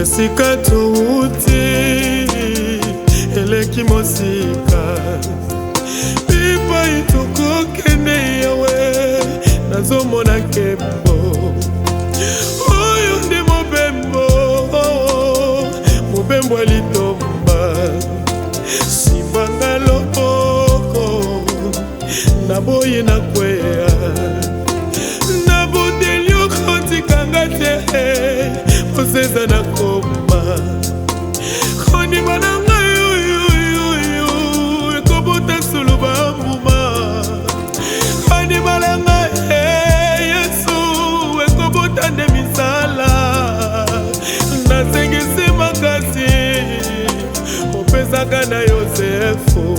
esika touti eleki mosika epai tokokende yawe nazomona nkembo oyo nde mobembo alitomba simbanga loboko naboye nakweya nabondeli okotikanga te oseza nakoma kondima na ngai yoyoyoyo ekobota solo bambuma kondima na ngai yesu ekobota nde misala nasengisi makasi opesaka na yosefu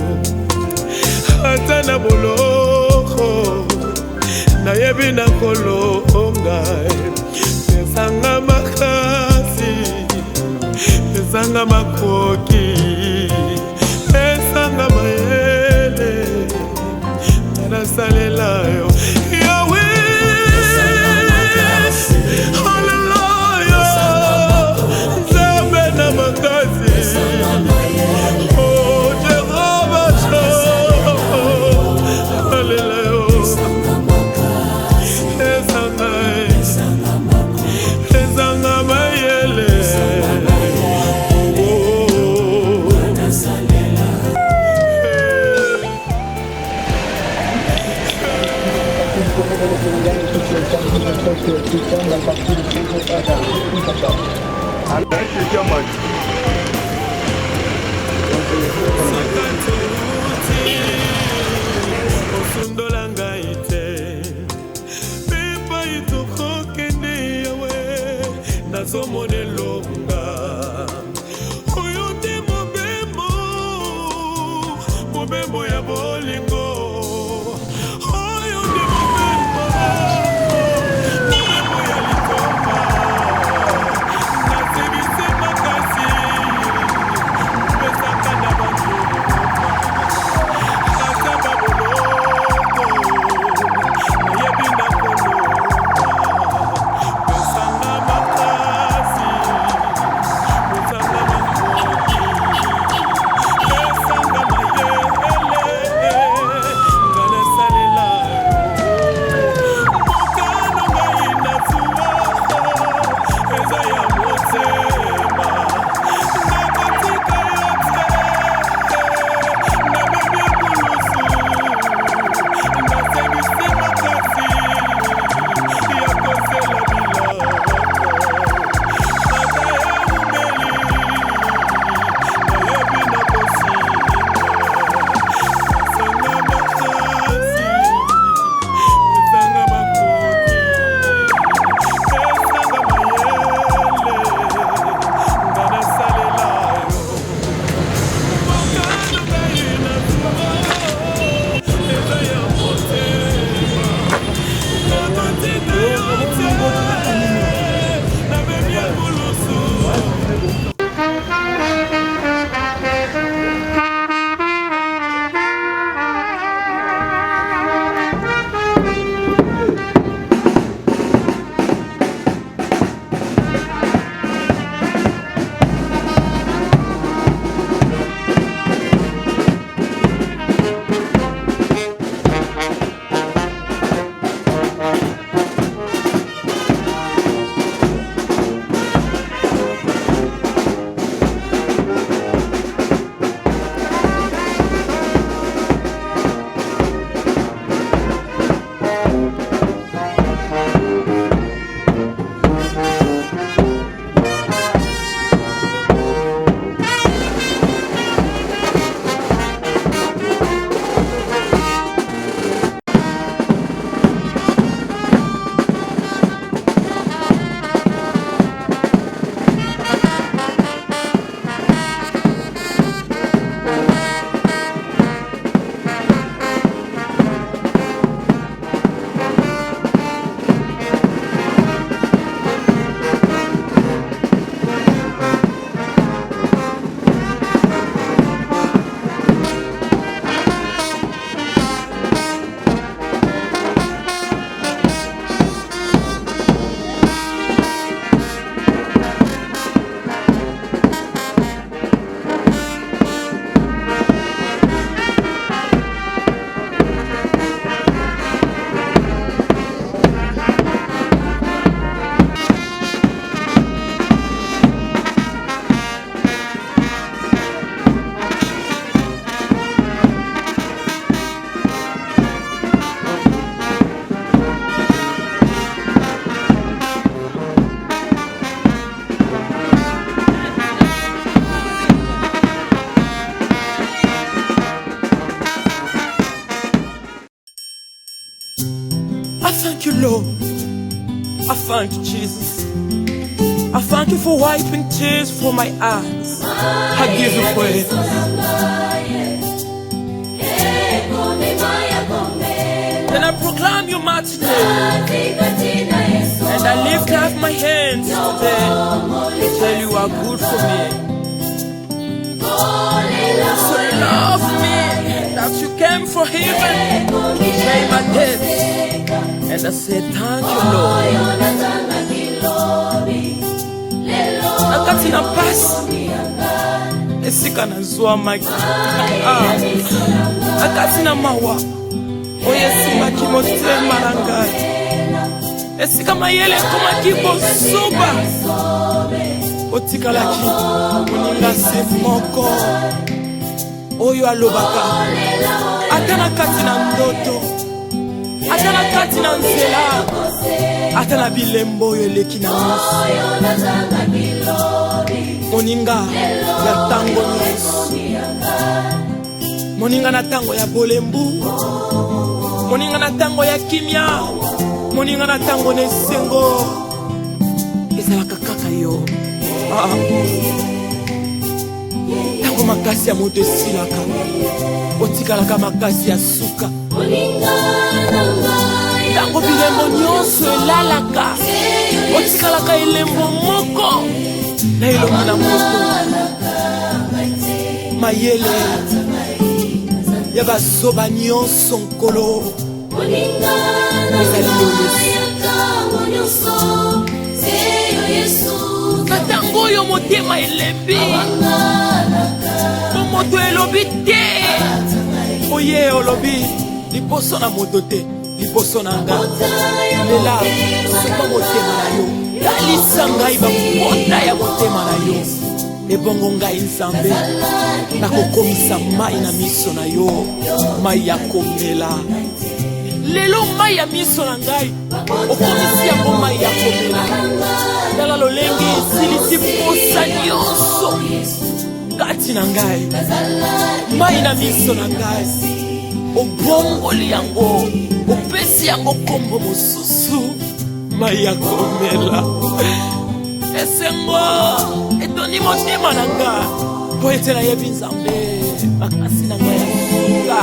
ata na boloko nayebi nakolonga pesanga makasi pesanga makoki pesanga mayele nasalela yo yawe haleluya nzambe na makasi oh Jehova haleluya pesanga mayele osundola ngai te epai tokokende yawe nazomona elonga oyo nde mobembo ya bolingo oyo nde mobembo ya litomba nasebise makasi pesaka na bantu ata baboloko nayebi nakolonga pesanga makasi you, Lord. I thank you, Jesus. I thank you for wiping tears from my eyes. I give you praise. Then I proclaim your mighty name. And I lift up my hands today to tell you how good for me. So love me that you came from heaven to pay my debt. And I say thank you, Lord. Nakati na pasi esika na zwa maki nakati na mawa oyesima kimotema na ngai esika mayele komaki bosoba otikalaki moninga se moko oyo alobaka ata na kati na ndoto ata na kati na nzela ata na bilembo oyo eleki na nyonso moninga ya tango nyonso moninga na tango ya bolembu moninga na tango ya kimia moninga na tango na esengo ezalaka kaka yo tango makasi ya moto esilaka otikalaka makasi ya suka tango bilembo nyonso elalaka otikalaka elembo moko na elongi na moto mayele ya bazoba nyonso nkolo ezali yo Yesu na tango oyo motema elembi moto elobi te oye olobi liboso na moto te liboso na nga lela soka motema na yo talisa ngai bamota ya motema na yo ebongo ngai nzambe nakokomisa mai na miso na yo mai ya komela lelo mai ya miso na ngai okomisi yango mai ya komela tala lolenge esilisi posa nyonso kati na ngai mai na miso na ngai obongoli yango opesi yango kombo mosusu mai ya komela esengo etoni motema na nga po ete nayebi nzambe makasi na ngai ya suka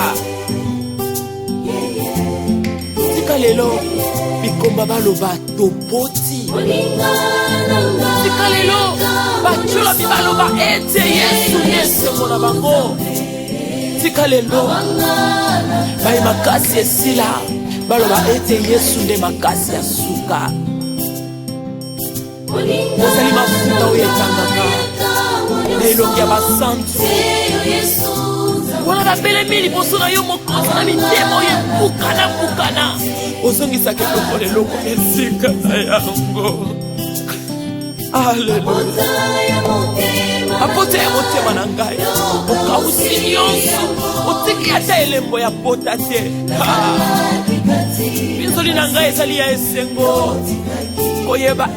tika lelo bikomba baloba toboti tika lelo bacolomi baloba ete yesu nde esengo na bango tika lelo baye makasi esila baloba ete yesu nde makasi ya suka ozali mafuta oyo etangaka na elongi ya basantu wana babelemi liboso na yo mokonzi na mitema oyo ebukana ozongisaka eloko leloko esika na yango aleluya apota ya motema na ngai okausi nyonso otiki ata elembo ya pota te binzoli na ngai ezali ya esengo koyeba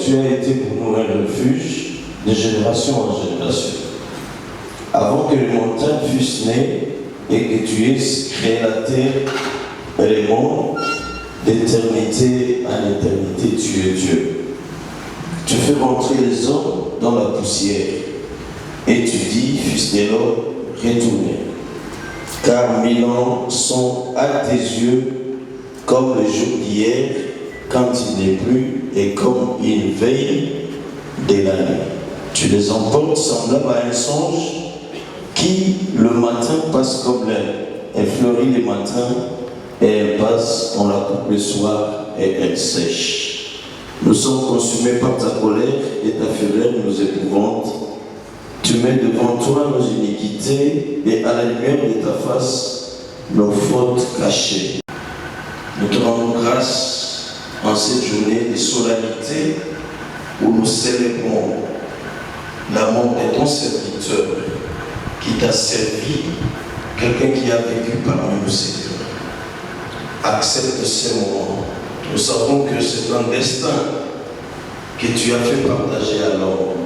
tu as été pour nous un refuge de génération en génération. Avant que les montagnes fussent nées et que tu aies créé la terre et les mondes, d'éternité en éternité, tu es Dieu. Tu fais rentrer les hommes dans la poussière et tu dis, fils de l'homme, retournez. Car 1000 ans sont à tes yeux comme le jour d'hier, quand il n'est plus, et comme une veille de la nuit. Tu les emportes semblables à un songe qui, le matin, passe comme l'air. Elle fleurit le matin et elle passe, on la coupe le soir et elle sèche. Nous sommes consumés par ta colère et ta fureur nous épouvante. Tu mets devant toi nos iniquités et à la lumière de ta face nos fautes cachées. Nous te rendons grâce en cette journée de solennité où nous célébrons la mort de ton serviteur qui t'a servi, quelqu'un qui a vécu parmi nous, Seigneur. Accepte ces moments. Nous savons que c'est un destin que tu as fait partager à l'homme.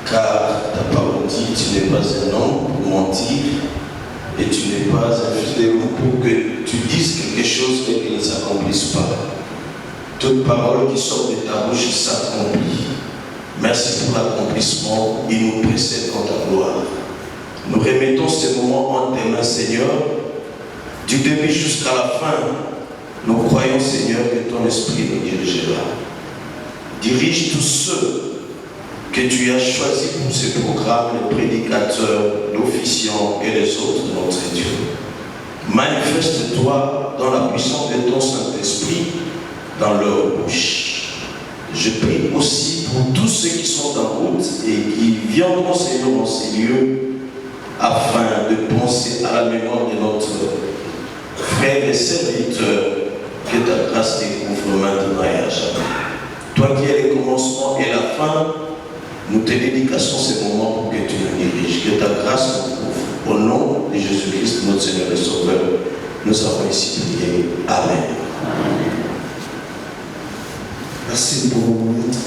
Car ta parole dit, tu n'es pas un homme pour mentir et tu n'es pas un fils de loup pour que tu dises quelque chose et qu'il ne s'accomplisse pas. Toute parole qui sort de ta bouche s'accomplit. Merci pour l'accomplissement, il nous précède en ta gloire. Nous remettons ces moments en tes mains, Seigneur, du début jusqu'à la fin. Nous croyons, Seigneur, que ton esprit nous dirigera. Dirige tous ceux que tu as choisis pour ce programme, les prédicateurs, l'officiant et les autres, notre Dieu. Manifeste-toi dans la puissance de ton Saint-Esprit dans leur bouche. Je prie aussi pour tous ceux qui sont en route et qui viendront, Seigneur, dans ces lieux, afin de penser à la mémoire de notre frère et serviteur, que ta grâce découvre maintenant et à jamais. Toi qui es le commencement et la fin, nous te dédicassons ces moments pour que tu nous diriges, que ta grâce nous couvre. Au nom de Jésus-Christ, notre Seigneur et Sauveur, nous avons ici prié. Amen. Merci pour être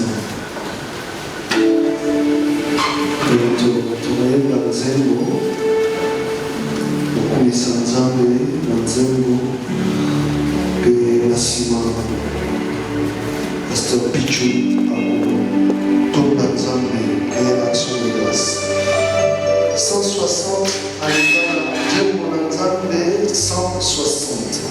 tunaenda nzengo okumisa nzambe na nzengo mpe na nsima pasteur Pichu akotonda nzambe mpe action de grâce 160 alekana nzembo na nzambe 160.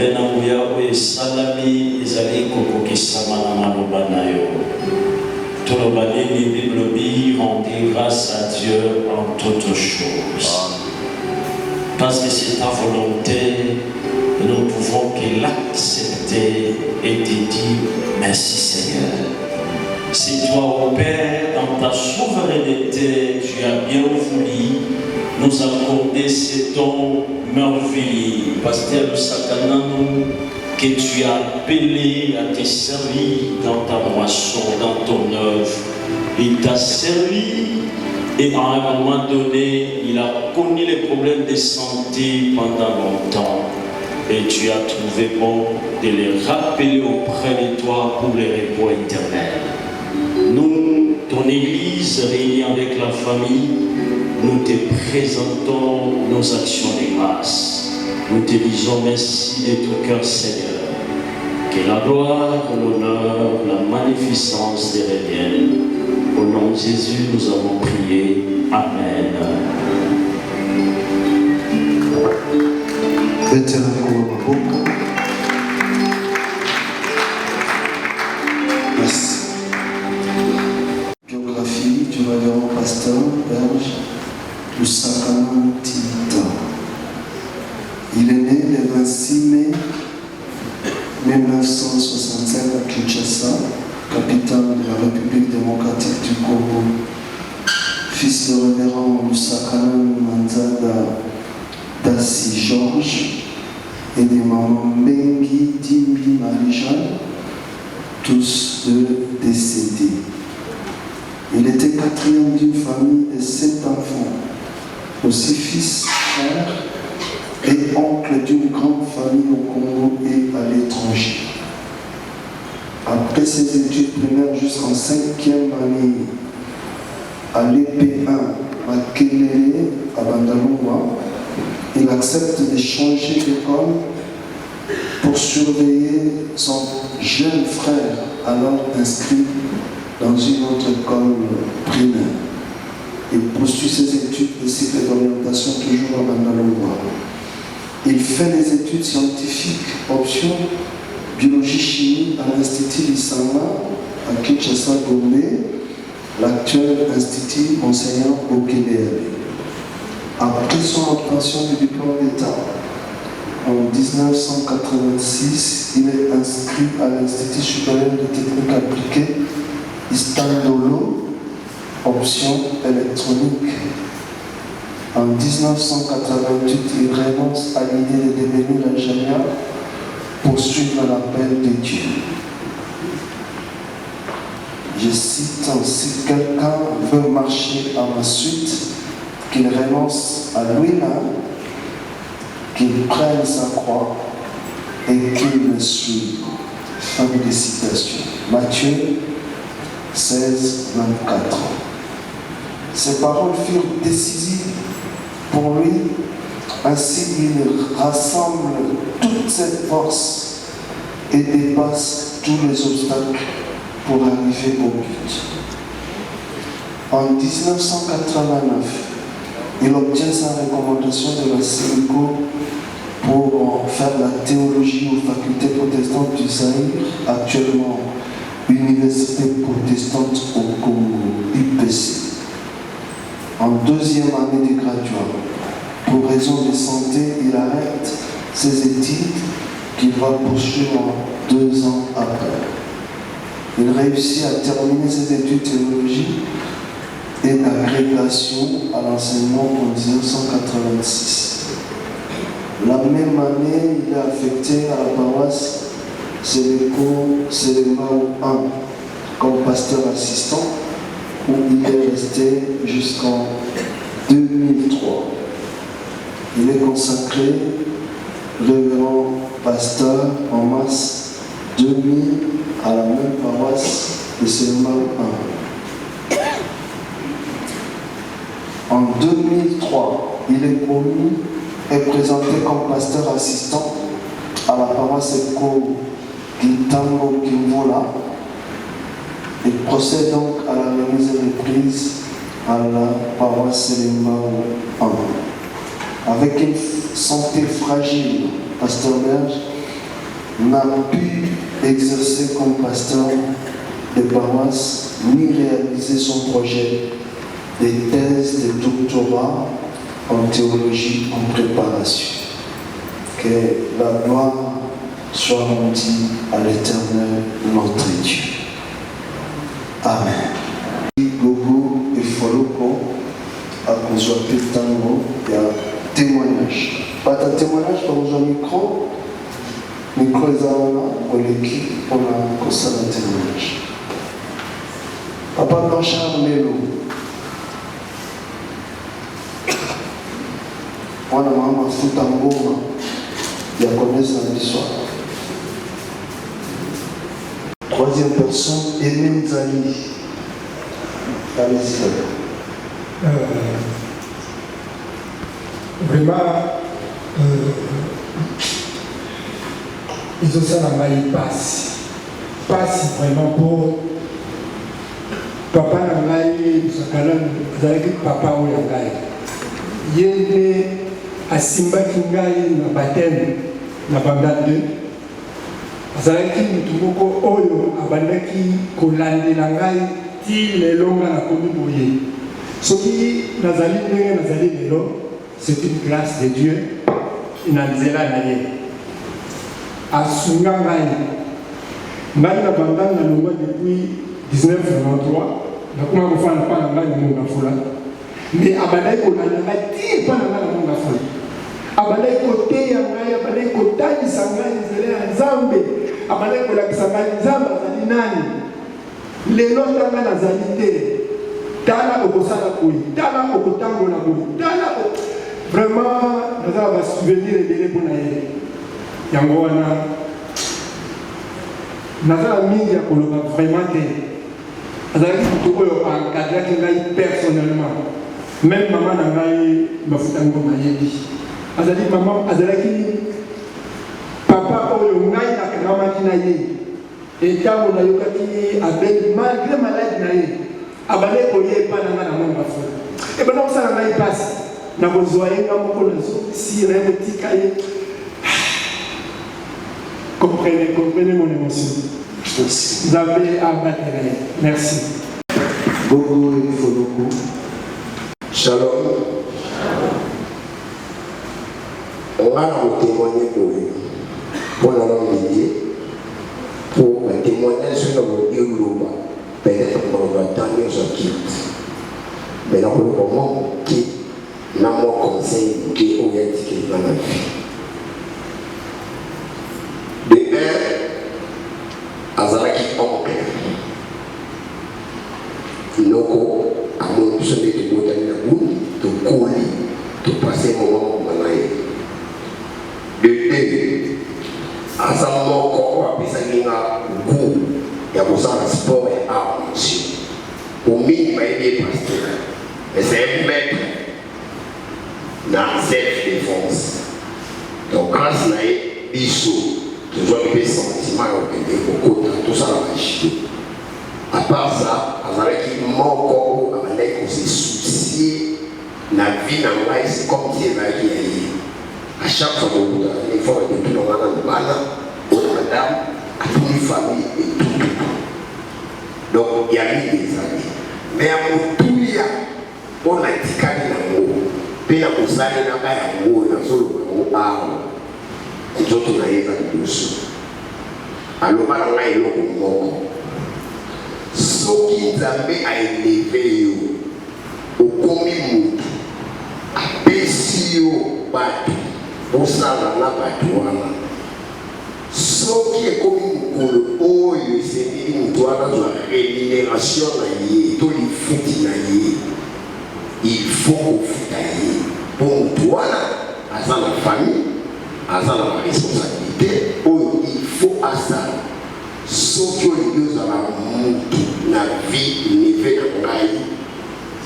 Benanguya oye salami ezali kokokisama na maloba na yo. Toloba nini Bible bi rendez grâce à Dieu en toutes choses. Parce que c'est ta volonté, nous pouvons que l'accepter et te dire merci Seigneur. Si toi, ô Père, dans ta souveraineté, tu as bien voulu nous accorder ce don merveilleux, Pasteur Sakanano, que tu as appelé à te servir dans ta moisson, dans ton œuvre. Il t'a servi et à un moment donné, il a connu les problèmes de santé pendant longtemps. Et tu as trouvé bon de les rappeler auprès de toi pour les repos éternels. Nous, ton Église, réunie avec la famille, nous te présentons nos actions de grâce. Nous te disons merci de tout cœur, Seigneur. Que la gloire, l'honneur, la magnificence te reviennent. Au nom de Jésus, nous avons prié. Amen. Merci. Biographie du révérend pasteur belge Lusakana Tita. Il est né le 26 mai 1965 à Kinshasa, capitale de la République démocratique du Congo. Fils de révérend Lusakana Manzada Dassi Georges et de maman Bengi Dimbi Marie-Jeanne, tous deux décédés. Il était quatrième d'une famille de 7 enfants, aussi fils, frère et oncle d'une grande famille au Congo et à l'étranger. Après ses études primaires jusqu'en 5e année à l'EP1 à Kelele, à Bandalungwa, il accepte de changer d'école pour surveiller son jeune frère, alors inscrit dans une autre école primaire. Il poursuit ses études de cycle d'orientation toujours à Bandalungwa. Il fait des études scientifiques, option biologie-chimie à l'Institut Lisanga à Kinshasa, Gombe, l'actuel Institut enseignant au Québec. Après son obtention du diplôme d'État, en 1986, il est inscrit à l'Institut supérieur de technique appliquée, Istandolo, option électronique. En 1988, il renonce à l'idée de devenir ingénieur pour suivre l'appel de Dieu. Je cite, si quelqu'un veut marcher à ma suite, qu'il renonce à lui-même, qu'il prenne sa croix et qu'il me suive. Fin de citation. Matthieu 16, 24. Ces paroles furent décisives pour lui, ainsi il rassemble toute cette force et dépasse tous les obstacles pour arriver au but. En 1989, il obtient sa recommandation de la CENICO pour faire la théologie aux facultés protestantes du Zaïre, actuellement Université protestante au Congo, UPC. En deuxième année de graduat, pour raison de santé, il arrête ses études qu'il va poursuivre 2 ans après. Il réussit à terminer ses études théologiques et d'agrégation à l'enseignement en 1986. La même année, il est affecté à la paroisse Sélémao 1 comme pasteur assistant, où il est resté jusqu'en 2003. Il est consacré révérend pasteur en mars 2000 à la même paroisse de Sélémao 1. En 2003, il est promu et présenté comme pasteur assistant à la paroisse Eko Kintango Kimvola. Il procède donc à la remise et reprise à la paroisse Sélémao 1. Avec une santé fragile, pasteur belge n'a pu exercer comme pasteur de paroisse ni réaliser son projet de thèse de doctorat en théologie en préparation. Que la gloire soit rendue à l'Éternel notre Dieu. Amen. Gogo et Foloko à cause de tango, il y a témoignage. Pas de témoignage pour le micro. Micro est pour l'équipe pour la console de témoignage. Papa Blanchard Melo. Moi, la maman fout en goma. Il y a connaissance de l'histoire. Troisième personne, Aimé Zali. Allez-y. Vraiment, ils ont ça dans ma passe. Passe vraiment pour papa dans ma vous avez dit papa ou yangai. Yéné à Simba Kingai na baptême na bambade. Vous avez dit tout oyo abandaki kolandela ngai ti lelonga na komiboye. Ce qui nazali lelo, c'est une grâce de Dieu. Inanzela naye. Asunga ngai. Ngai na bambade na longwa depuis 1993. Nakuma kufanya pana ngai na munga fula. Mais abandai kolanda ngai ti pana ngai na munga fula. Abandai koteya ngai, abandai kotanisa ngai nzela ya Nzambe. Abandai kolakisa ngai Nzambe azali nani. Lelo tanga nazali te. Tala okosala koyi, tala okotangola koyi, tala vraiment nazala ba souvenir ebele mpona ye. Yango wana nazala mingi ya koloba vraiment te. Azalaki moto oyo ankadraki ngai personnellement. Même maman na ngai bafuta ngoma yebi. Azalaki papa oyo ngai nakangamaki na ye. Etango nayokaki abeli malgré malade na ye. Abale koye pa na ngana monga fo. E bana osala ngai passe. Na kozwa ye ngamoko na zo si na etika ye. Comprenez mon émotion. Vous avez à battre. Merci. Gogo et Foloko. Shalom. On va nous témoigner pour la langue de Dieu, pour témoigner sur notre Dieu global. Peut-être qu'on va attendre ce quitte. Mais dans le moment qui n'a mon conseil qui est orienté dans la vie. De un, Azalaki oncle. Noko, à mon sommet de Botani la boule, de couler, de passer mon moment au manaï. De deux, Azalamo Koko, Pisanina, goût, il y a besoin de sport et art, monsieur. Au minimum, il est pasteur. Mais c'est un maître dans self-défense. Donc, grâce à Bissou, toujours des sentiments tout ça va chier. À part ça, avec mon corps, avec se soucier, la vie dans la vie, c'est comme si elle avait dit. À chaque fois que vous avez fait depuis le moment de madame, à toute une famille et tout. Donc, il y a eu des années. Mais à mon tout, on a dit qu'il y a un mot. Puis, il y a un mot, il y a un mot, il y a un mot. Et tout le monde est dessus. Alors, on a eu un mot. Ce qui Nzambe a élevé, au commun, à Bessio, Batu, au Salana, Batuana. Ce qui est commun, oh, c'est une toile de la rémunération, tout les foutis, il faut qu'on foute pour toi, à la famille, à la responsabilité, il faut à ça. Ce qui est lié à la vie, il ne fait pas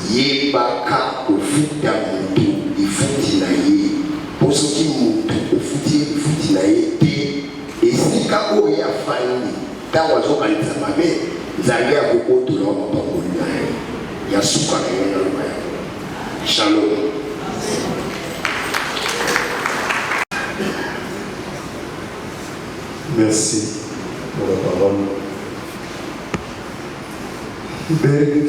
yebaka au foot à mon il faut qu'il aille. Pour ceux qui montent au foot, il faut qu'il aille. Et si il y a une famille, quand on a un examen, ils arrivent à beaucoup de l'homme dans le monde. Il y a ce qu'on a dans le monde. Shalom. Merci pour la parole. Berg,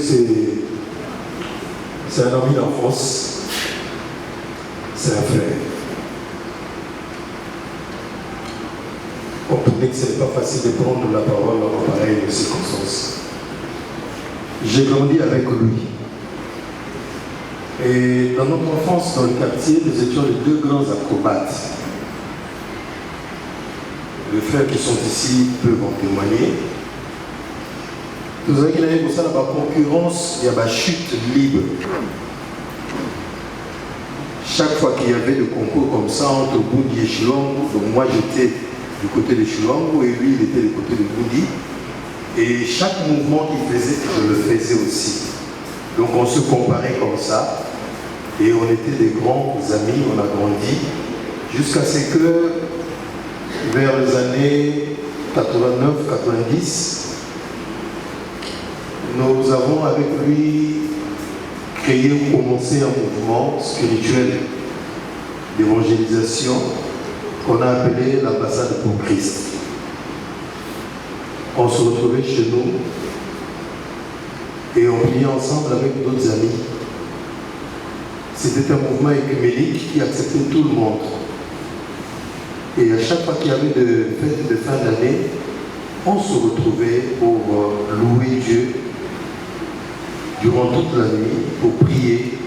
c'est un ami d'enfance, c'est un frère. Comprenez que ce n'est pas facile de prendre la parole en pareille circonstance. J'ai grandi avec lui. Et dans notre enfance, dans le quartier, nous étions les deux grands acrobates. Les frères qui sont ici peuvent en témoigner. Vous savez qu'il y avait pour ça la concurrence, il y a ma chute libre. Chaque fois qu'il y avait des concours comme ça entre Boudi et Chilongo, donc moi j'étais du côté de Chilongo et lui il était du côté de Boudi. Et chaque mouvement qu'il faisait, je le faisais aussi. Donc on se comparait comme ça. Et on était des grands amis, on a grandi. Jusqu'à ce que, vers les années 89-90, nous avons avec lui créé ou commencé un mouvement spirituel d'évangélisation qu'on a appelé l'ambassade pour Christ. On se retrouvait chez nous et on priait ensemble avec d'autres amis. C'était un mouvement écuménique qui acceptait tout le monde. Et à chaque fois qu'il y avait des fêtes de fin d'année, on se retrouvait pour louer Dieu durant toute la nuit, pour prier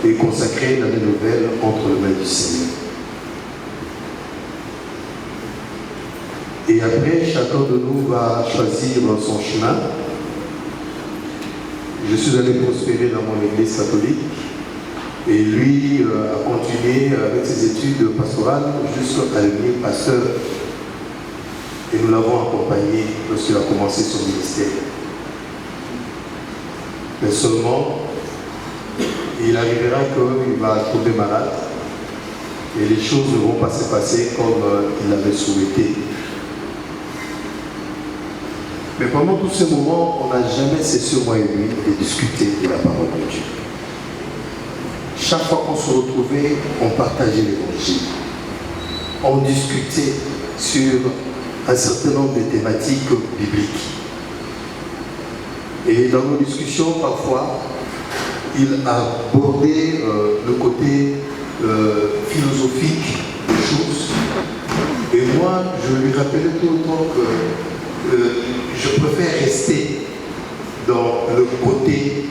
et consacrer l'année nouvelle entre les mains du Seigneur. Et après, chacun de nous va choisir son chemin. Je suis allé prospérer dans mon église catholique. Et lui a continué avec ses études pastorales jusqu'à devenir pasteur. Et nous l'avons accompagné lorsqu'il a commencé son ministère. Mais seulement, il arrivera qu'il va tomber malade et les choses ne vont pas se passer comme il l'avait souhaité. Mais pendant tous ces moments, on n'a jamais cessé, moi et lui, de discuter de la parole de Dieu. Chaque fois qu'on se retrouvait, on partageait l'évangile. On discutait sur un certain nombre de thématiques bibliques. Et dans nos discussions, parfois, il abordait le côté philosophique des choses. Et moi, je lui rappelais tout le temps que je préfère rester dans le côté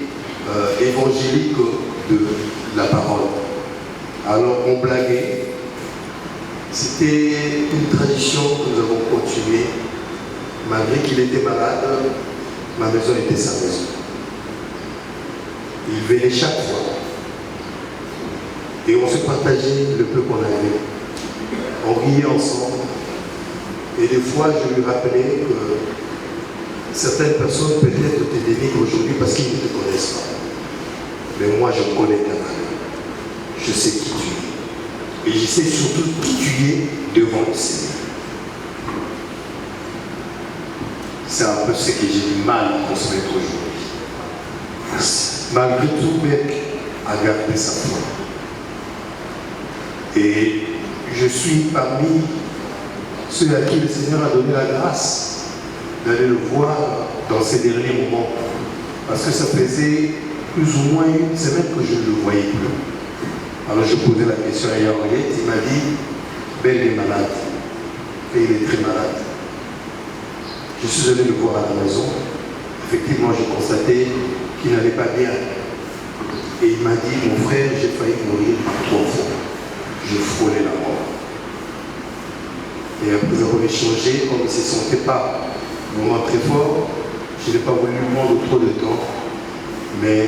évangélique de la parole. Alors on blaguait. C'était une tradition que nous avons continuée. Malgré qu'il était malade, ma maison était sa maison. Il venait chaque fois. Et on se partageait le peu qu'on avait. On riait ensemble. Et des fois, je lui rappelais que certaines personnes peut-être te dénigrent aujourd'hui parce qu'ils ne te connaissent pas. Mais moi, je connais ta valeur. Je sais qui tu es. Et je sais surtout qui tu es devant le Seigneur. C'est un peu ce que j'ai du mal à transmettre aujourd'hui. Malgré tout, mec a gardé sa foi. Et je suis parmi ceux à qui le Seigneur a donné la grâce d'aller le voir dans ces derniers moments. Parce que ça faisait plus ou moins une semaine que je ne le voyais plus. Alors je posais la question à Henriette, il m'a dit, Ben est malade. Et il est très malade. Je suis allé le voir à la maison. Effectivement, j'ai constaté qu'il n'allait pas bien. Et il m'a dit, mon frère, j'ai failli mourir 3 fois. Je frôlais la mort. Et après avoir échangé, comme il ne se sentait pas vraiment très fort, je n'ai pas voulu lui prendre trop de temps, mais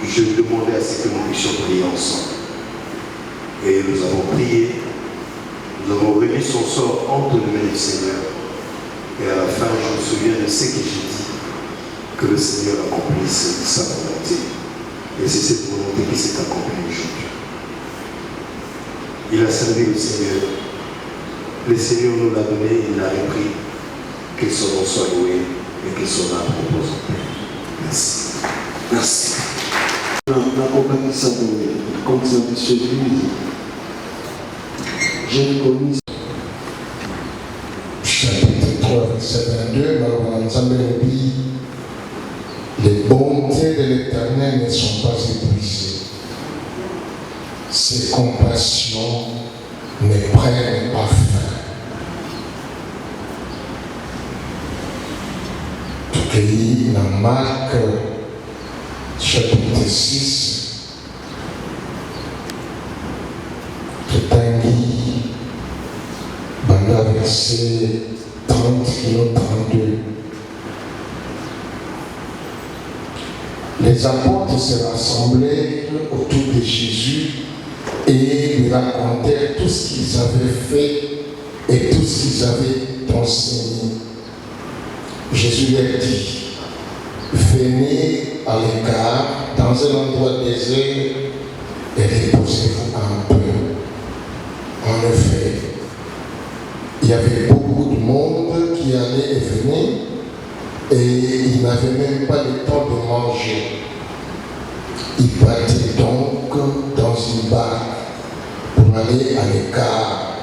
je lui demandais à ce que nous puissions prier ensemble. Et nous avons prié, nous avons remis son sort entre les mains du Seigneur. Et à la fin, je me souviens de ce que j'ai dit, que le Seigneur accomplisse sa volonté. Et c'est cette volonté qui s'est accomplie aujourd'hui. Il a servi le Seigneur. Le Seigneur nous l'a donné, il l'a repris. Que son nom soit loué et que son âme repose en paix. Merci. Merci. La compagnie s'appelle comme ça, monsieur lui. J'ai connu. verset 22, les bontés de l'Éternel ne sont pas épuisées. Ses compassions ne prennent pas fin. Tout pays dans Marc chapitre 6, tout un lit, banda verset 30 et 32. Les apôtres se rassemblaient autour de Jésus et lui racontèrent tout ce qu'ils avaient fait et tout ce qu'ils avaient enseigné. Jésus leur dit, venez à l'écart dans un endroit désert et reposez-vous un peu. En effet, il y avait beaucoup de monde qui allait et venait et ils n'avaient même pas le temps de manger. Ils partaient donc dans une barque pour aller à l'écart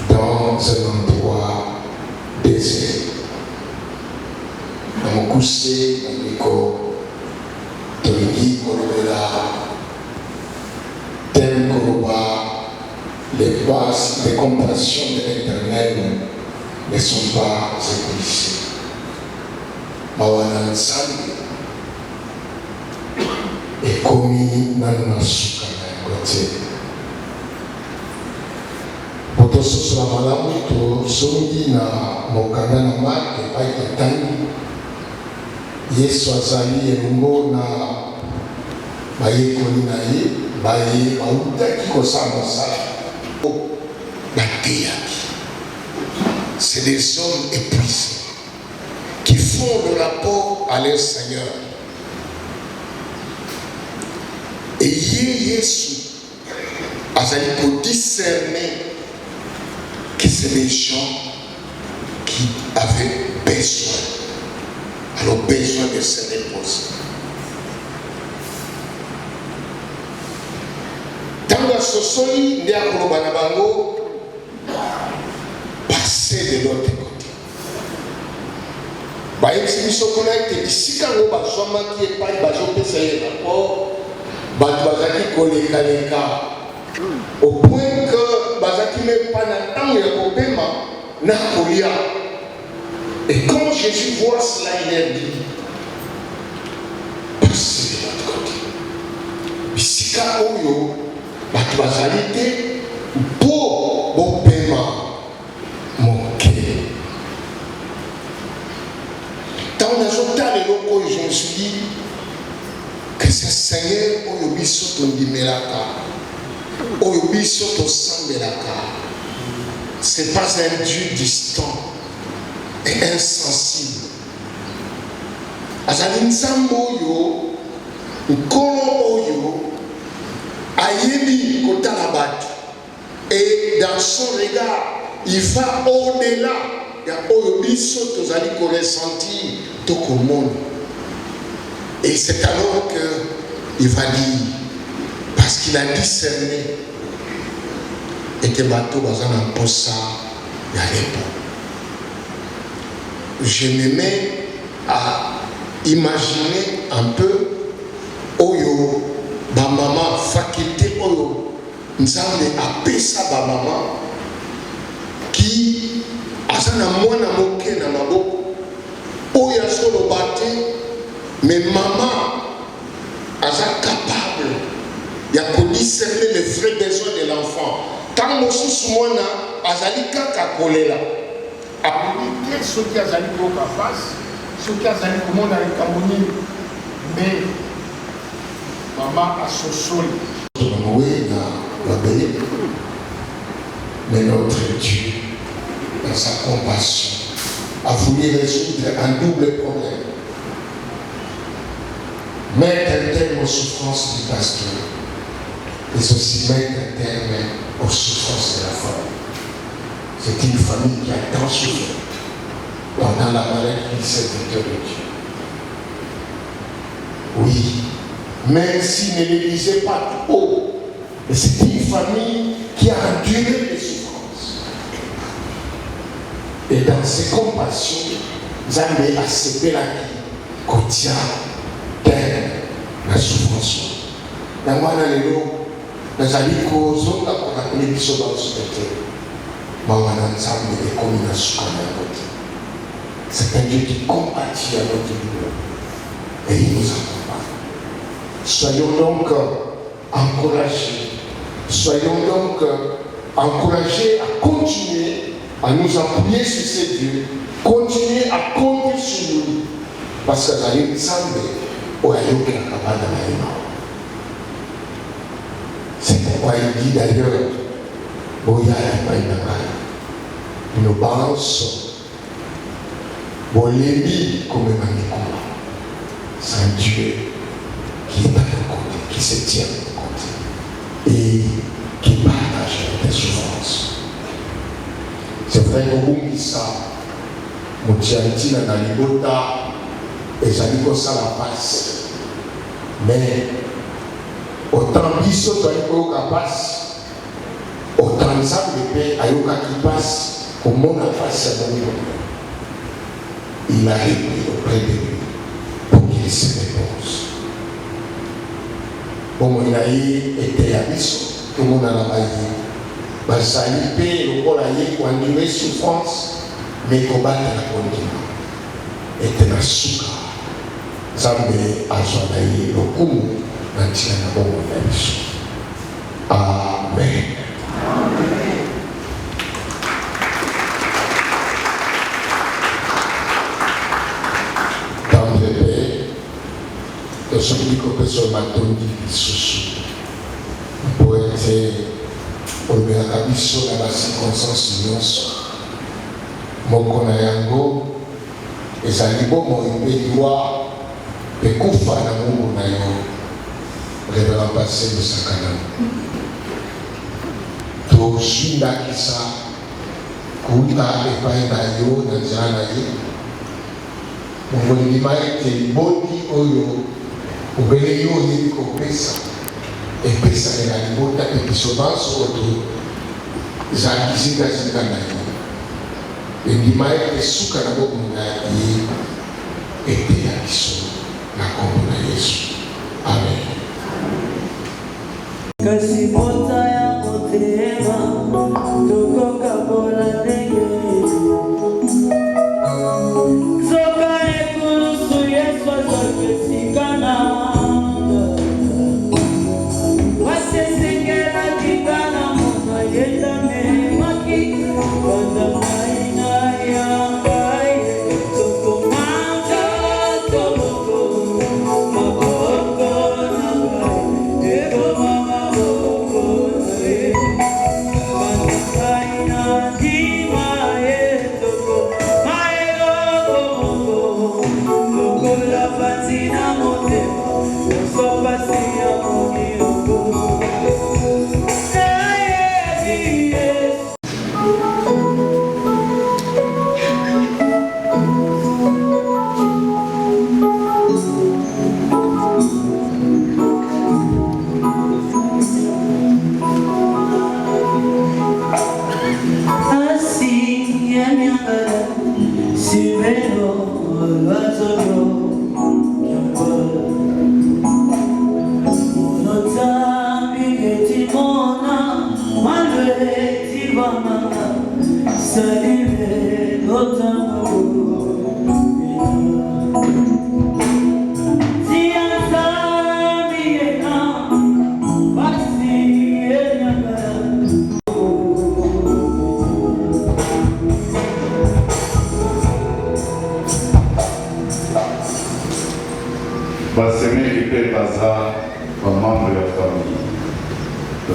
dans un endroit désert. Dans mon coussé, dans le corps, dans le lit, tel les compassions de l'Éternel ne sont pas épuisées. Mawana Nsali et commis Nana Suka côté. Poto sosla malamu to songi na mokanda na Mark epai tangi. Yesu azali elongo na bayekoli na ye baye bautaki kosala mosala. C'est des hommes épuisés qui font le rapport à leur Seigneur. Et Jésus a discerné que c'est les gens qui avaient besoin. Alors besoin de se reposer. Tango sosoli ndia kolobana bango passer de l'autre côté. Bayexi biso kona ete bisika ngo bazwamaki epai bazopesa ye rapport bato bazalaki kolekaleka au point que bazalaki même pas na ntango ya kobema na kolia. Et quand Jésus voit cela, il leur dit passez de l'autre côté. Bisika oyo bato bazali te mpo bopema moke. Tant nazotala eloko oyo, je me suis dit que ce Seigneur oyo biso tondimelaka, oyo biso tosambelaka, c'est pas un Dieu distant et insensible. Azali nzambe oyo nkolo oyo ayebi kotala bato, et dans son regard il va au-delà ya oyo biso tozali koressentir tokomona. Et c'est alors qu'il va dire, parce qu'il a discerné et que bato bazana mposa ya lepo. Je me mets à imaginer un peu oyo ba maman faculté oyo nzambe apesa ba maman qui azana mwana moke na maboko oyo azoloba te, mais maman aza capable ya kodiscerner les vrais besoins de l'enfant. Tant mosusu mwana azali kaka kolela akoki te soki azali koyoka face, soki azali komona likambo nini, mais maman asosoli. Mais notre Dieu, dans sa compassion, a voulu résoudre un double problème. Mettre un terme aux souffrances du pasteur, mais aussi mettre un terme aux souffrances de la famille. C'est une famille qui a tant souffert pendant la maladie du serviteur de Dieu. Oui, même s'il ne les disait pas tout haut, mais c'est une famille qui a enduré les souffrances. Et dans ses compassions, Nzambe a sepelaki kotia terre la souffrance. Dans moi, nazali kozonga kokapele biso baosupete mawana Nzambe ekomi na suka na yango te. C'est un Dieu qui compatit à notre douleur et il nous accompagne. Soyons donc encouragés. Soyons donc encouragés à continuer à nous appuyer sur ces dieux, continuer à compter sur lui. Parce que Zali Nzambe, Oyayoke Akabana Naïma. C'est pourquoi il dit d'ailleurs, Oyaya Païnakai, nous balançons, Bolémi comme Manikoma. C'est un Dieu qui est à nos côtés, qui se tient à nos côtés et qui partage tes souffrances. C'est vrai que Bungisa, Moutiantina Nalibota, et Jaliko Salapas, mais autant biso toyiko kapas, autant Nzambe pe ayoka qui passe, au monde en face à mon. Il a repris auprès de lui pour qu'il se repose. Bon, il a été à Bisso, tout le monde a la baillé. Basali pe le bol a eu enduré souffrance, mais combattre la continue. Et na suka, Nzambe azwanaye lokumu na ntina na bongo na biso. Amen. Soki kopesa matondi lisusu po ete olobelaka biso na bacirconstance nyonso moko na yango ezali bomoi mpe liwa mpe kufa na mungu na yo révérend passé mosakana tozwi ndakisa kuta epai na yo na nzela na ye bongo ndima ete liboti oyo ubele yo oyebi kopesa epesalela libota mpe biso banso oyo ezalakizingazika na yo endima ete suka na bokomo na ye eteya biso na kombo na Yesu. Amen. Kasi bota ya motema tokoka bola ndenge soka ekulusu Yesu azokesikana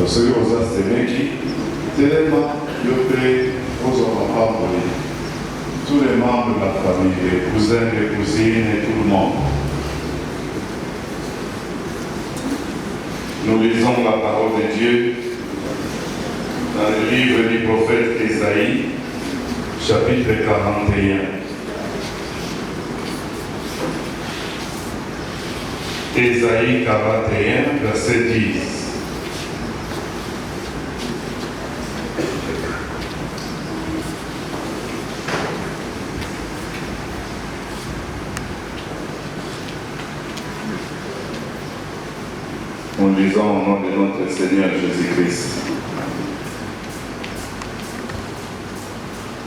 Celui aux Asténéki, tellement je fais aux enfants, tous les membres de la famille, les cousins, les cousines et tout le monde. Nous lisons la parole de Dieu dans le livre du prophète Ésaïe, chapitre 41. Ésaïe 41, verset 10. Nous lisons au nom de notre Seigneur Jésus-Christ.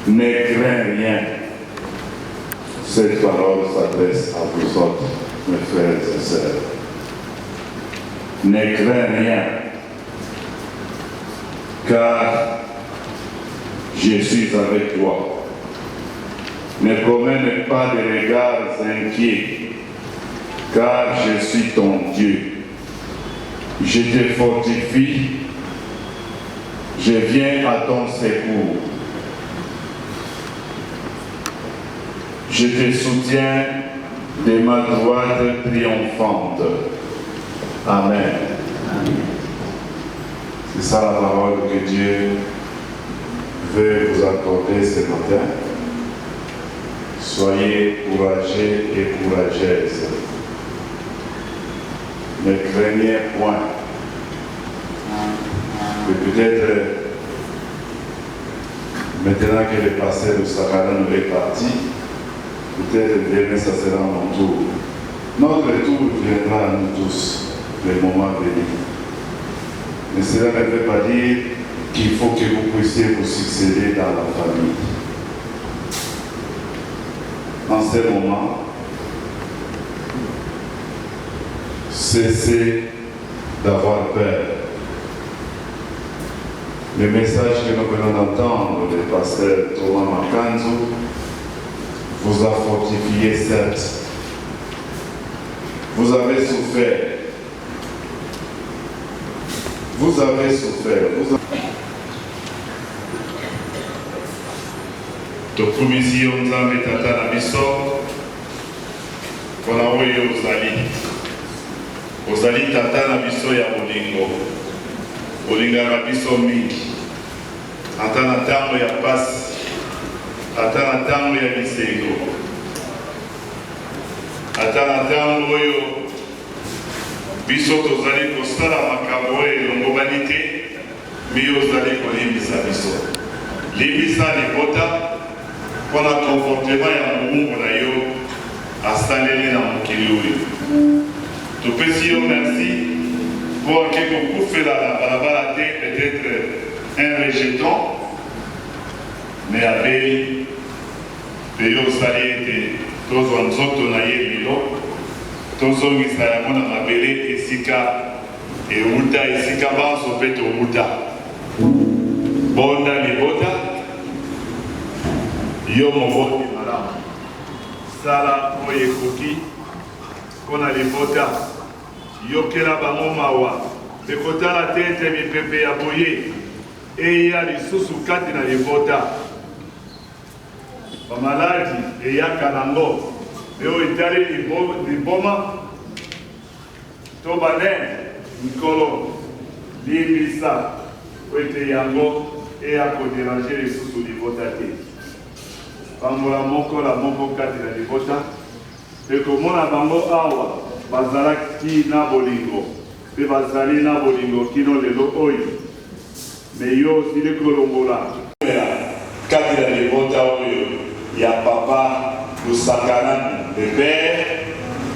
Ne crains rien. Cette parole s'adresse à vous autres, mes frères et sœurs. Ne crains rien, car je suis avec toi. Ne promène pas de regards inquiets, car je suis ton Dieu. Je te fortifie, je viens à ton secours. Je te soutiens de ma droite triomphante. Amen. C'est ça la parole que Dieu veut vous accorder ce matin. Soyez courageux et courageuses. Ne craignez point. Et peut-être, maintenant que le pasteur de Sakaran est parti, peut-être demain ça sera mon tour. Notre tour viendra à nous tous, le moment venu. Mais cela ne veut pas dire qu'il faut que vous puissiez vous succéder dans la famille. En ce moment, cessez d'avoir peur. Le message que nous venons d'entendre, le pasteur Thomas Makanzo, vous a fortifié, certes. Vous avez souffert. Vous avez souffert. Tokumisi Nzambe tata na biso kona oyo ozali tata na biso ya bolingo olingaka biso mingi ata na ntango ya pasi ata na ntango ya bisengo ata na ntango oyo biso tozali kosala makambo oyo elongobani te mbi ozali kolimbisa biso limbisa libota mpona comportement ya mobumbu na yo asaleli na mokili oyo topesi yo merci mpo ake kokufela na balabala te peut-être un rejeton mais abeli mpe yo osali ete tozwa nzoto na ye lelo tozongisa yango na mabele esika euta esika banso mpe touta bonda libota yo moboti malamu sala oyo ekoki mpona libota yokela bango mawa mpe kotala te ete mipepe ya boye eya lisusu kati na libota bamaladi eyaka nango mpe oyo etali liboma to banene mikolo limbisa po ete yango eya koderange lisusu libota te pambola moko la moko kati na libota mpe komona bango awa bazalaki na bolingo mpe bazali na bolingo kino lelo oyo me yo osili kolongola kati na libota oyo ya papa lusakanani de pere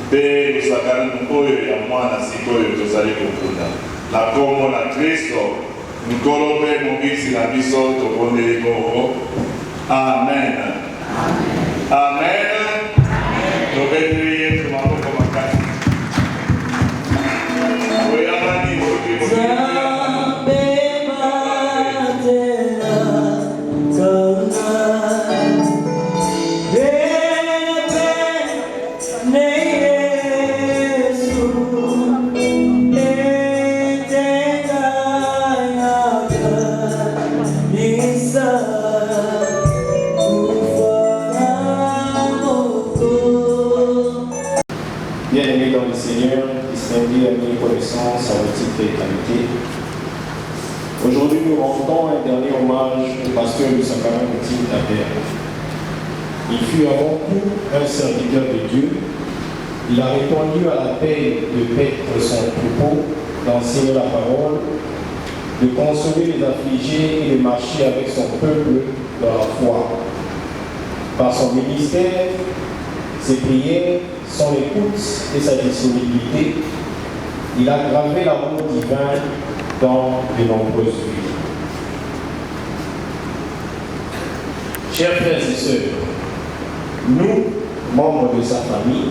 mpe lusakanani oyo ya mwana sikoyo tozali kokunda na kombo na kristo nkolo mpe mobisi na biso tobondeli bongo amen. Amen. Tobeteli yetu maboko makasi. Oyamani Bien-aimés dans le Seigneur, distingués amis, connaissance à votre titre et qualité. Aujourd'hui, nous rendons un dernier hommage au pasteur de Sakaran Petit Taber. Il fut avant tout un serviteur de Dieu. Il a répondu à l'appel de paître son troupeau, d'enseigner la parole, de consoler les affligés et de marcher avec son peuple dans la foi. Par son ministère, ses prières, son écoute et sa disponibilité, il a gravé l'amour divin dans de nombreuses vies. Chers frères et sœurs, nous, membres de sa famille,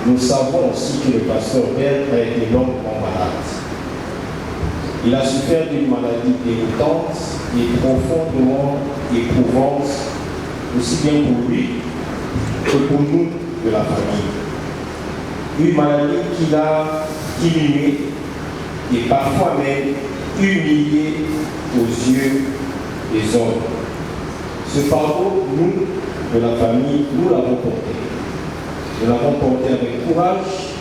nous savons aussi que le pasteur Bert a été longuement malade. Il a souffert d'une maladie dégoûtante et profondément éprouvante, aussi bien pour lui que pour nous de la famille. Une maladie qui l'a diminué et parfois même humilié aux yeux des hommes. Ce fardeau, nous, de la famille, nous l'avons porté. Nous l'avons porté avec courage,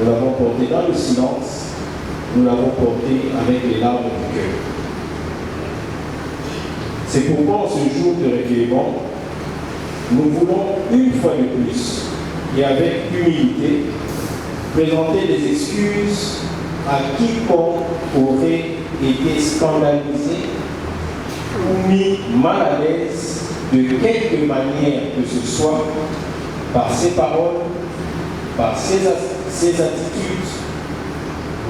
nous l'avons porté dans le silence, nous l'avons porté avec les larmes du cœur. C'est pourquoi en ce jour de recueillement, nous voulons une fois de plus et avec humilité présenter des excuses à quiconque aurait été scandalisé ou mis mal à l'aise de quelque manière que ce soit par ses paroles, par ses attitudes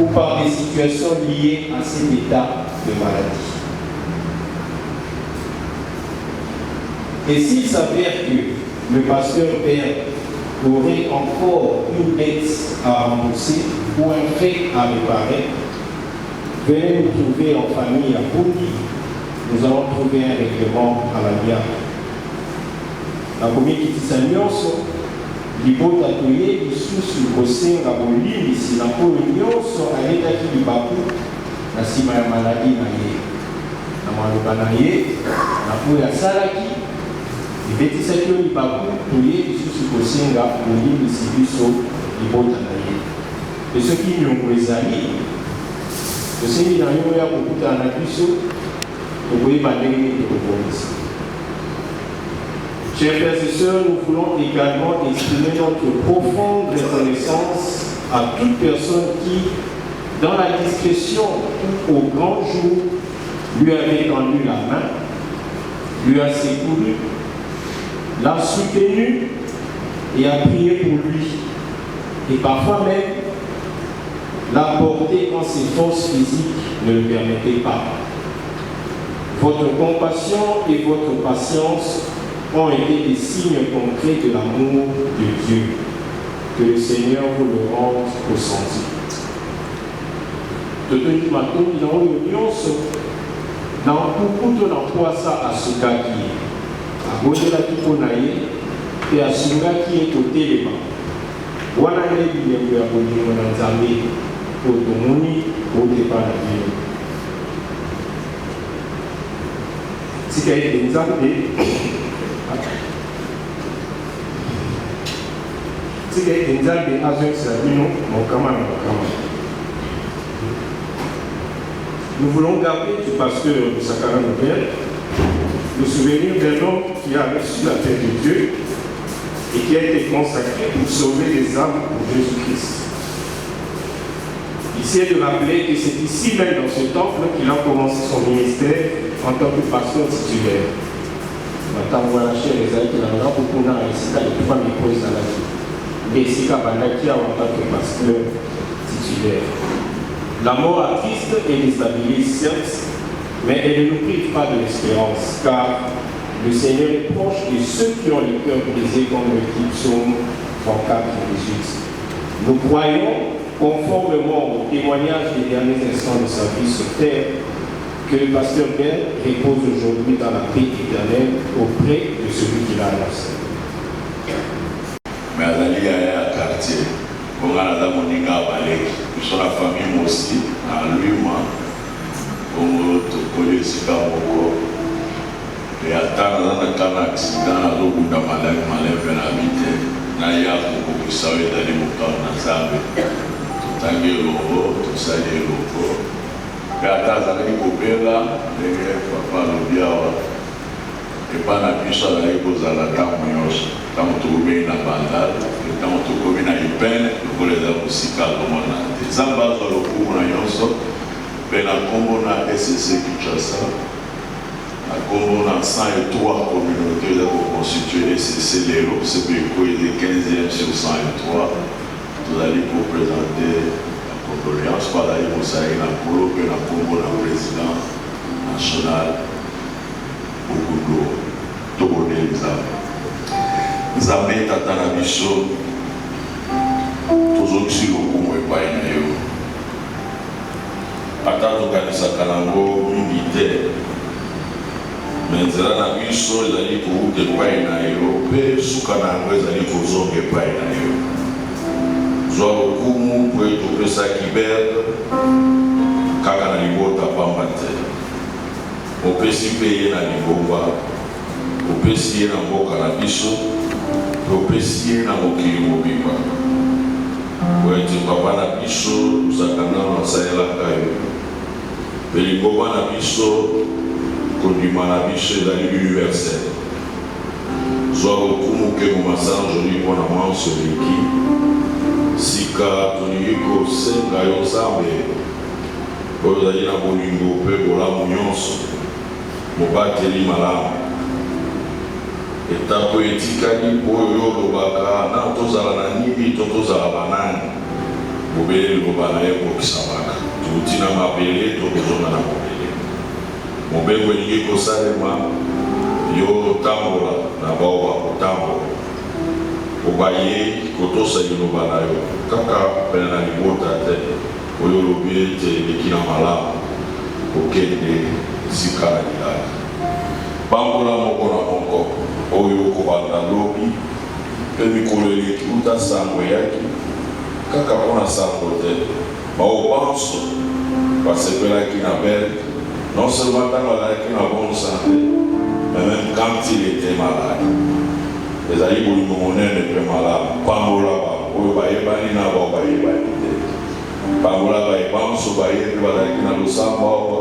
ou par des situations liées à cet état de maladie. Et s'il s'avère que le pasteur Père aurait encore une dette à rembourser ou un fait à réparer, venez nous trouver en famille à Boundi. Nous allons trouver un règlement à l'amiable. La commune qui s'annonce, libota toye lisusu kosenga bolimbisi na oyo nyonso aletaki libaku na nsima ya maladi na ye na maloba na ye na oyo asalaki ebetisaki oyo libaku toye lisusu kosenga bolimbisi biso libota na ye pe soki nyongo ezali tosengi na yo ya kokutana na biso tokoyeba ndenge nini tokobongisa. Chers frères et sœurs, nous voulons également exprimer notre profonde reconnaissance à toute personne qui, dans la discrétion ou au grand jour, lui avait tendu la main, lui a secouru, l'a soutenu et a prié pour lui. Et parfois même, l'a porté quand ses forces physiques ne le permettaient pas. Votre compassion et votre patience ont été des signes concrets de l'amour de Dieu. Que le Seigneur vous le rende ressenti. Totoni matoni na oyo nyonso na mpukuto na kwasa asukaki abondelaki mpo na ye mpe asungaki ye kotelema wana nde bilembo ya bolingo na Nzambe oyo tomoni otepa na bino. Tika ete Nzambe nous voulons garder du pasteur de Sakara Nobel le souvenir d'un homme qui a reçu la paix de Dieu et qui a été consacré pour sauver les âmes pour Jésus-Christ. Il essaie de rappeler que c'est ici même dans ce temple qu'il a commencé son ministère en tant que pasteur titulaire. Maintenant, voilà, chers les amis, qui n'en a beaucoup dans la liste, il faut me poser à la vie. Mais ici, Kabanakia en tant que pasteur titulaire. La mort attriste et déstabilise, certes, mais elle ne nous prive pas de l'espérance, car le Seigneur est proche de ceux qui ont le cœur brisé, comme le dit Psaume 34 et 18. Nous croyons, conformément au témoignage des derniers instants de sa vie sur terre, que le pasteur Bert repose aujourd'hui dans la paix éternelle auprès de celui qui l'a annoncé. Mais Azali a un quartier, on a la moninga balek, nous sommes la famille aussi, à lui, moi, on a ici dans mon corps. Et attendre dans un accident, à l'eau de malade, malade, habité, n'a beaucoup qui savait d'aller au corps dans sa vie. Tout à l'eau, tout ça, l'eau. Ata azalaki kobela ndenge papa alobi awa epai na biso azalaki kozala ntango nyonso ntango tokobei na bandala ntango tokomi na ipene lokola eza mosika akomona te nzambe azwa lokumu na nyonso mpe na nkombo na SSC Kinshasa na nkombo na 103 communauté eza koconstitue SSC lelo sepe ekoyede 15e sur 103 tozali koprésente condoléances par la Mosaï, la Polo, que la Congo, la président national, beaucoup de Tobone, Nzambe tata na biso, tozoki lokumu epai na yo. Ata tokanisaka nango mingi te, me nzela na biso ezali kouta epai na yo, mpe suka na yango ezali kozonga epai na yo. Zwa lokumu mpo topesaki bere kaka na libota pamba te. Opesi mpe ye na libomba, opesi ye na mboka na biso, opesi ye na mokili mobimba. Po ete papa na biso ozakana asalelaka yo. Mpe libomba na biso kondima na biso ezali universel. Zwa lokumu ke momasala joli mpona mwanso eleki, sika tolingi kosenga yo Nzambe oyo ozali na bolingo mpe bolamu nyonso, mobateli malamu. Etapo etikali oyo yo olobaka na tozala na nini to tozala banani, mobele liloba na ye kokisamaka. Tuuti na mabele tokozonga na mobele. Mobeko elingi kosalema yo tambola na bao bakotambola. Obaye kotosa liloba na yo kaka pene na libota te oyo olobi ete eleki na malamu okende esika na lilala. Pambola moko na moko oyo okobanda lobi mpe mikolo eleki uta sango eyaki kaka mpona sango te. Baobanso basepelaki na belle, non seulement ntango azalaki na bonne santé, mais même quand il était malade. Ezali bolingo monene mpe malamu. Pambola bango oyo bayebani na bao bayebani te. Pambola bayebanso bayebi bazalaki na losambo awa,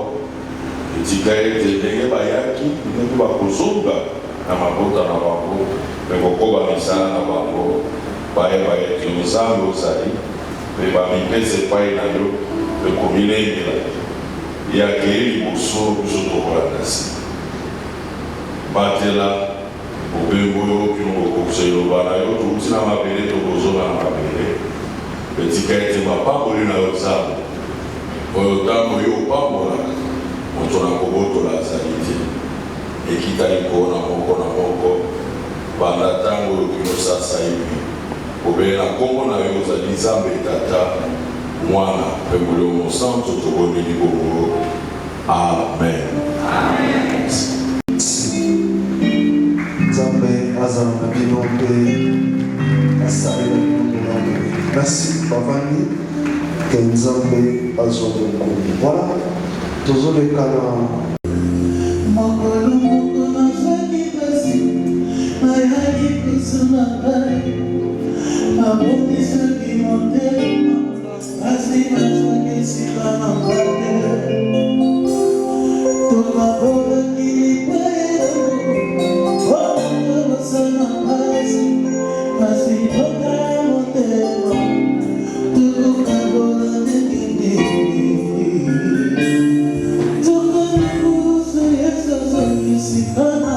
etika ete ndenge bayaki ndenge bakozonga na mabota na bango mpe kokoba misala na bango, bayeba ete Nzambe ozali mpe bamipesa epai na yo mpe komilengela yakeye liboso biso tokolanda nsima. Batela obengo oyo kino kokokisa eloba na yo touti na mabele tokozonga na mabele, etika ete mapamboli na yo Nzambe oyo ntango yo opambolaka moto na kobotola azali te. Ekitali kona moko na moko banda ntango oyo kino sasa hivi obele na kombo na yo ozali Nzambe Tata, Mwana mpe Molimo Santo tobondeli bongo. Amen. Amen. Nzambe azala na bino mpe asalela bino molamo. Merci bavandi ke Nzambe azwa bokonzi. Voilà, tozoleka na makolo moko nazwaki pasi nayaki biso na ngai, abondisaki motema kasi nazwaki esika na ngai. Tokabolaki lipaelo onakolasana pasi kasi tokaya motema tokokabola ndenge nini. Tokanikusu Yesu azokisikana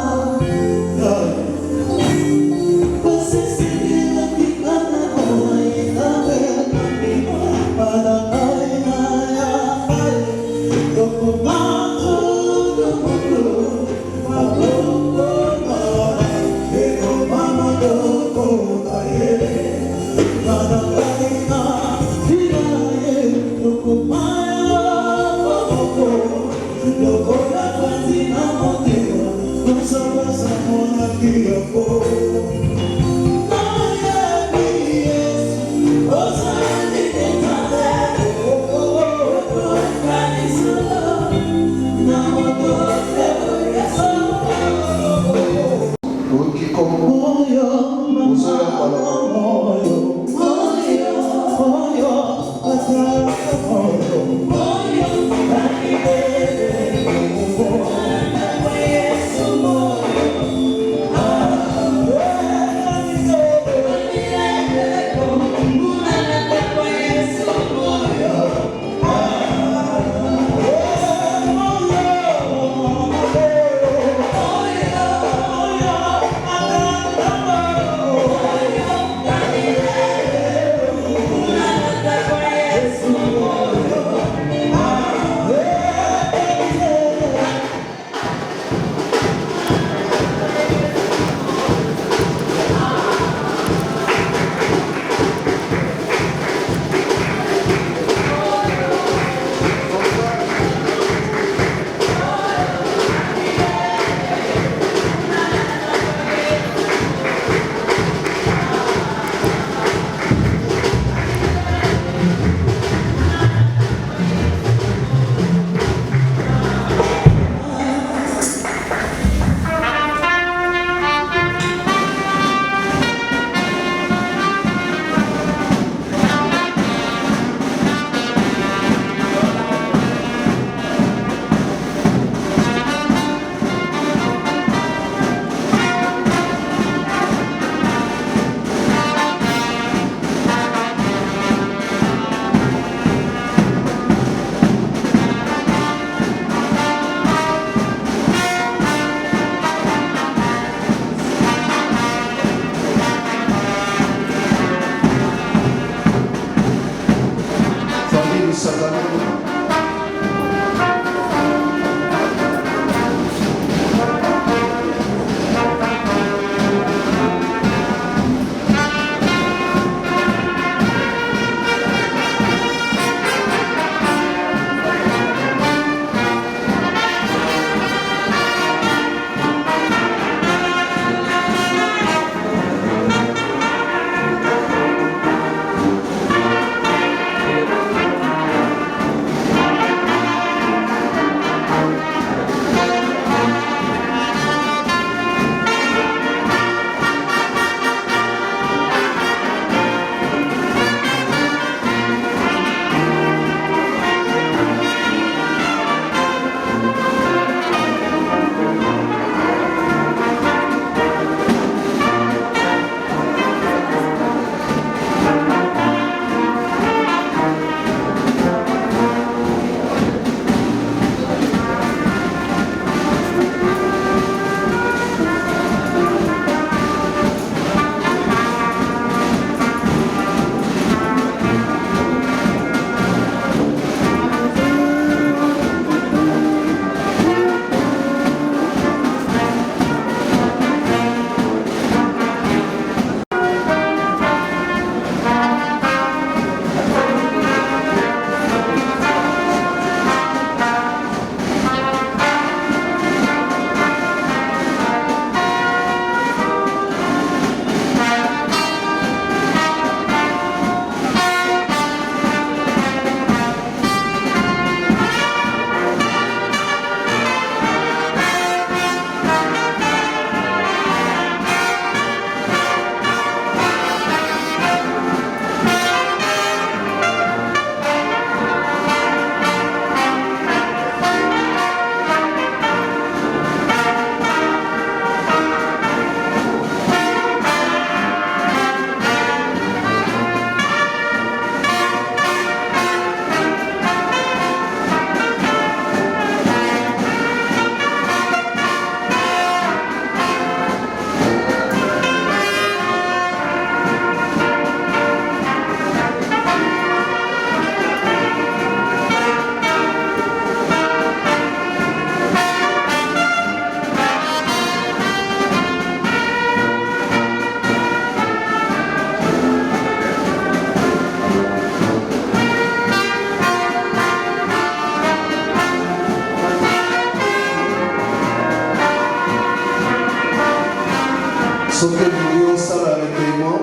soki olingi osala recueillement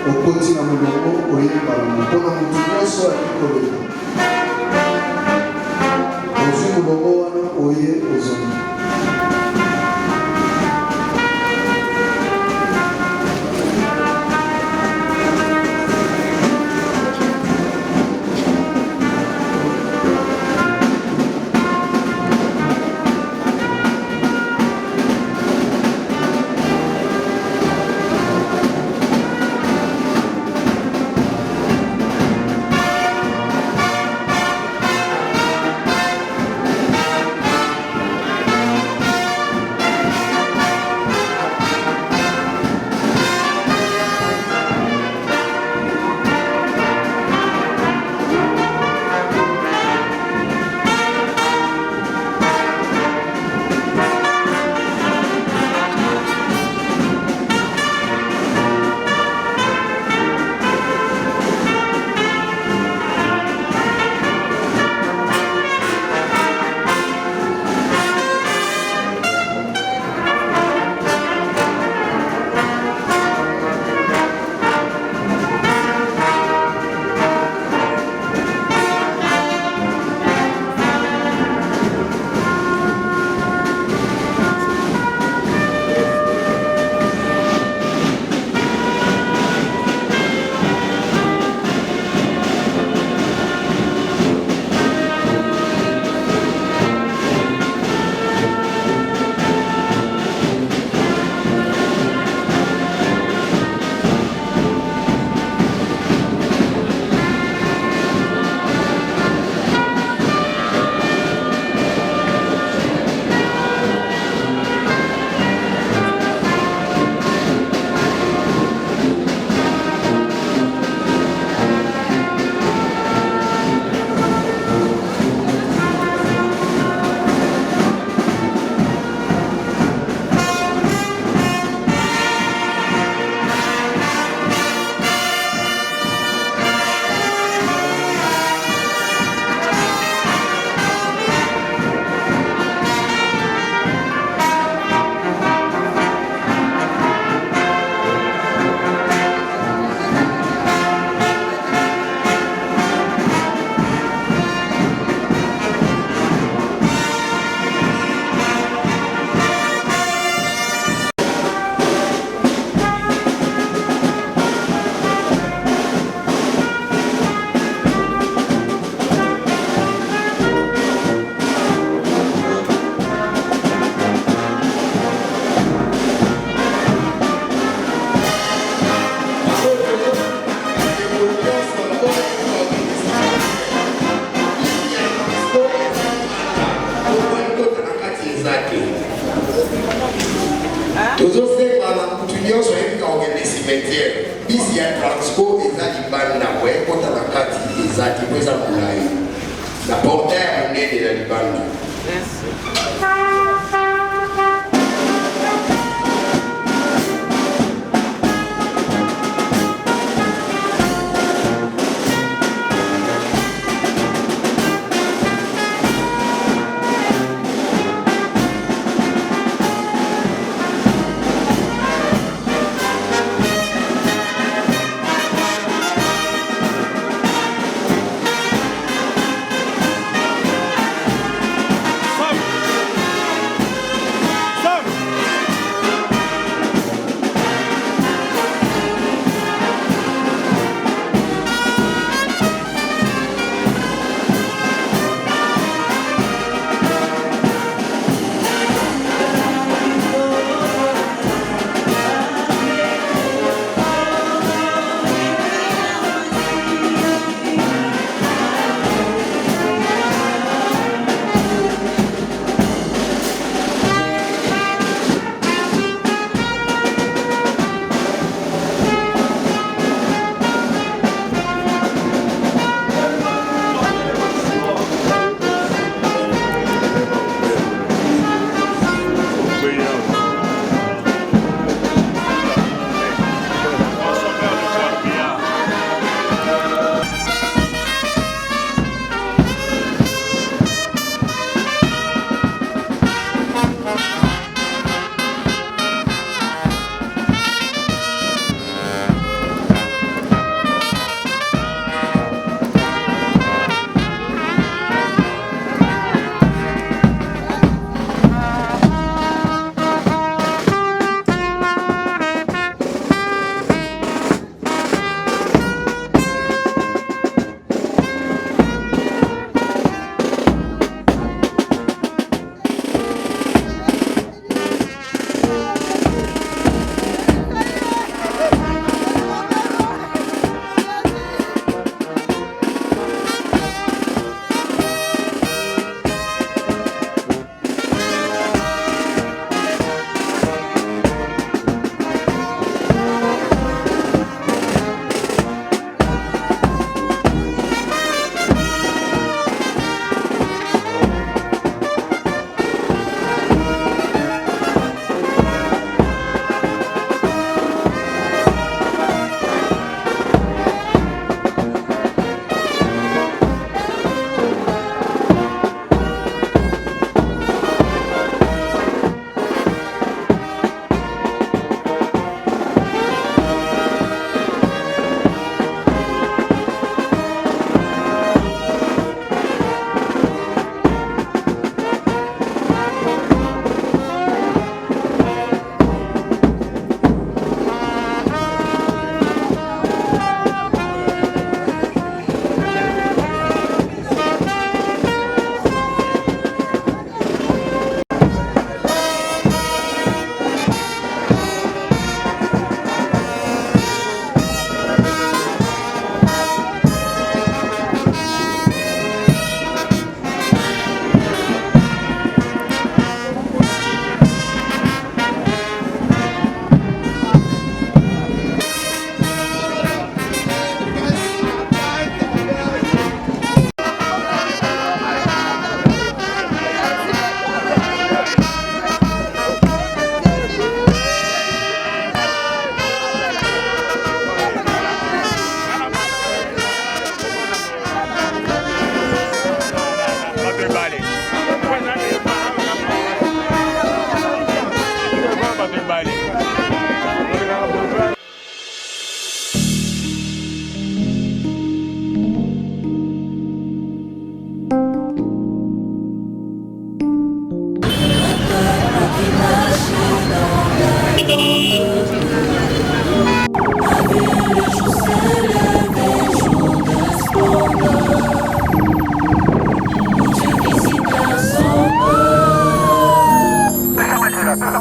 okoti na molongo oyebana mpona motu nyonso ali koloba ozwi molongo wana oye ozongi.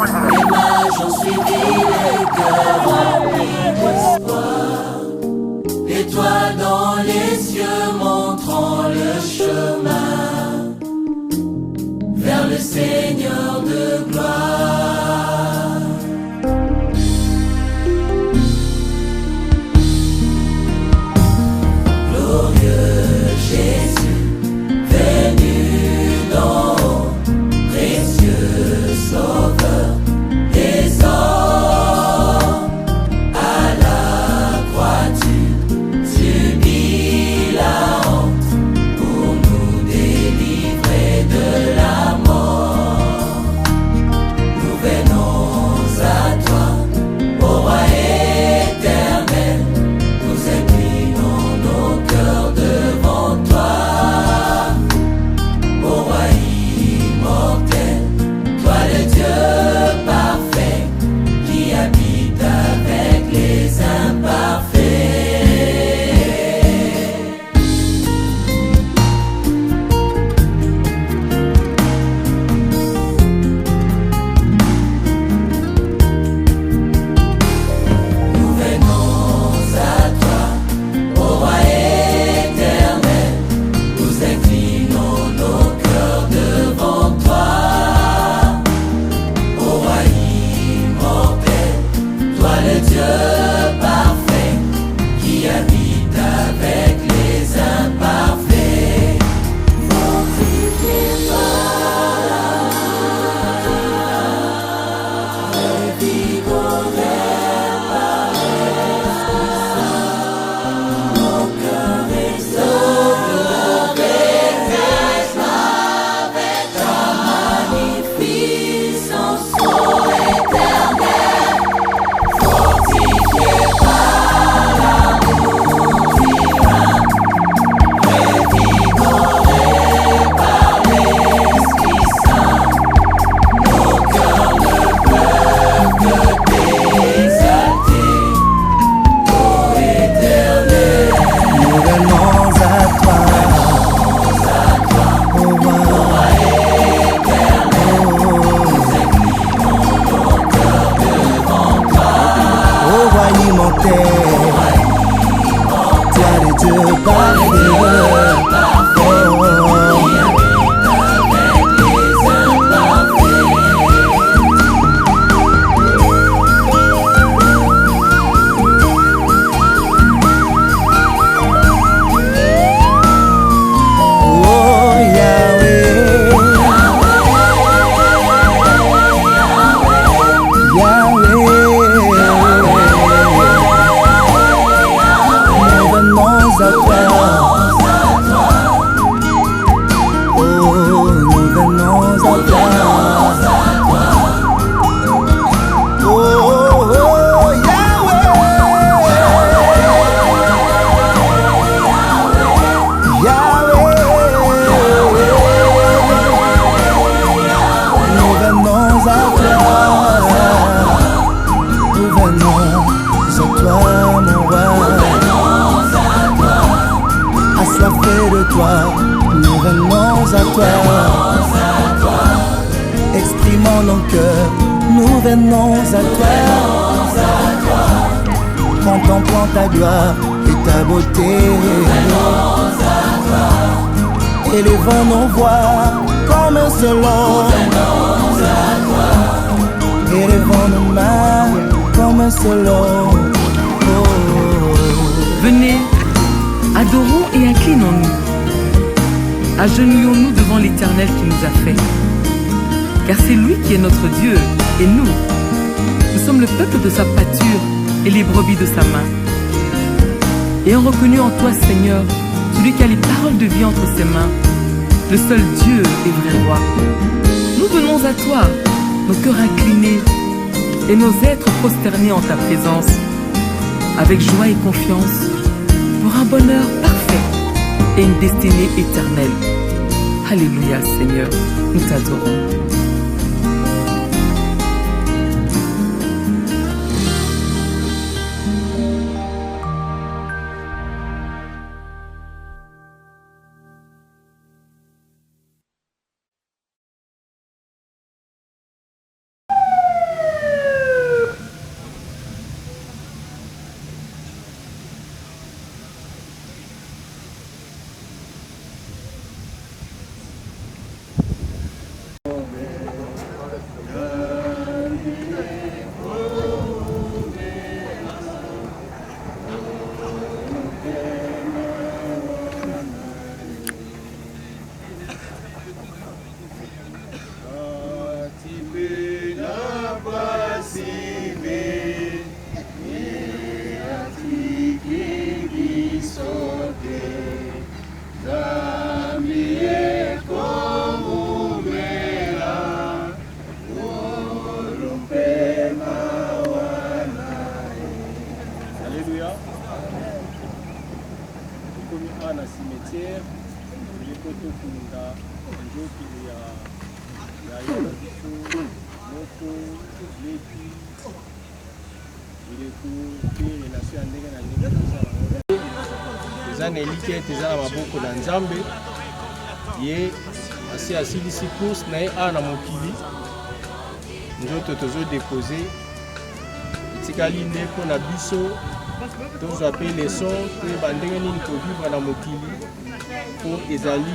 Les mages ont suivi les cœurs remplis d'espoir. Étoile dans les cieux montrant le chemin vers le Seigneur de gloire. Glorieux Jésus, venu d'en haut, précieux Sauveur des hommes, à la croix tu subis la honte pour nous délivrer de la mort. Nous venons à toi, ô roi éternel, nous inclinons nos cœurs devant toi. Ô roi immortel, toi le Dieu parfait, qui habite avec les imparfaits. Nous venons à toi, ô roi éternel, nous inclinons nos cœurs devant toi. Ô roi immortel, toi le Dieu parfait, qui habite avec les imparfaits. Fortifié par l'amour, revigoré par l'Esprit Saint, nos cœurs exaltent avec ta magnificence, ô éternel. Fortifié par l'amour divin, revigoré par l'Esprit Saint, nos cœurs ne peuvent que t'exalter, ô éternel. Nous venons à toi, ô roi éternel, nous inclinons nos cœurs devant toi. Ô roi immortel, toi le Dieu parfait, qui exprimons nos cœurs, nous venons à toi, contemplant ta gloire et ta beauté, élevons nos voix comme un seul homme, élevons nos mains comme un seul homme. Venez, adorons et inclinons-nous. Agenouillons-nous devant l'Éternel qui nous a fait. Car c'est lui qui est notre Dieu et nous sommes le peuple de sa pâture et les brebis de sa main. Ayant reconnu en toi, Seigneur, celui qui a les paroles de vie entre ses mains, le seul Dieu et vrai roi. Nous venons à toi, nos cœurs inclinés et nos êtres prosternés en ta présence, avec joie et confiance, pour un bonheur parfait et une destinée éternelle. Alléluia, Seigneur, nous t'adorons. ministère, les photos Kunda, les jours qu'il y a Moko, Lépi, il est pour relation à ndenge eza na eliki ete eza na maboko na Nzambe ye asi asilisi course na ye awa na mokili nzoto tozodepose etikali nde mpo na biso tozwa mpe leson toyeba ndenge nini kovivre na mokili mpo ezali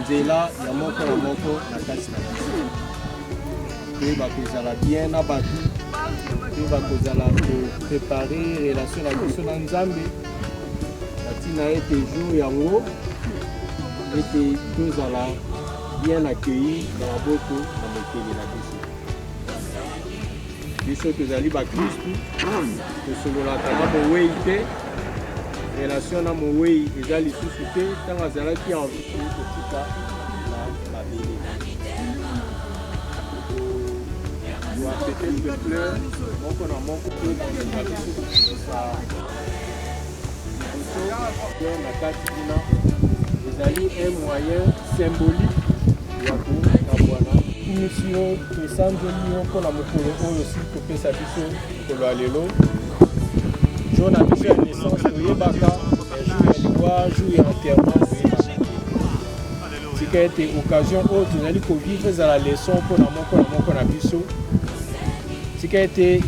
nzela ya moko na moko na kati na biso toyeba kozala bien na bato toyeba kozala koprepare relation na biso na Nzambe na ete jour yango ete tozala bien accueilli na maboko na mokili na biso biso tozali bakristu tosololaka na mowei te relation na mowei eza lisusu te ntango azalaki envie kotika na mabele doit peut-être fleur moko na moko to na biso kosa na kati kuna ezali un moyen symbolique ya kokabwana mission esanzeli yo mpona mokolo oyo si topesa biso mokolo ya lelo jour na biso ya naissance toyebaka jour ya liwa jour ya enterrement toyebaka tika ete occasion oyo tozali kovivre ezala leson mpona moko na biso tika ete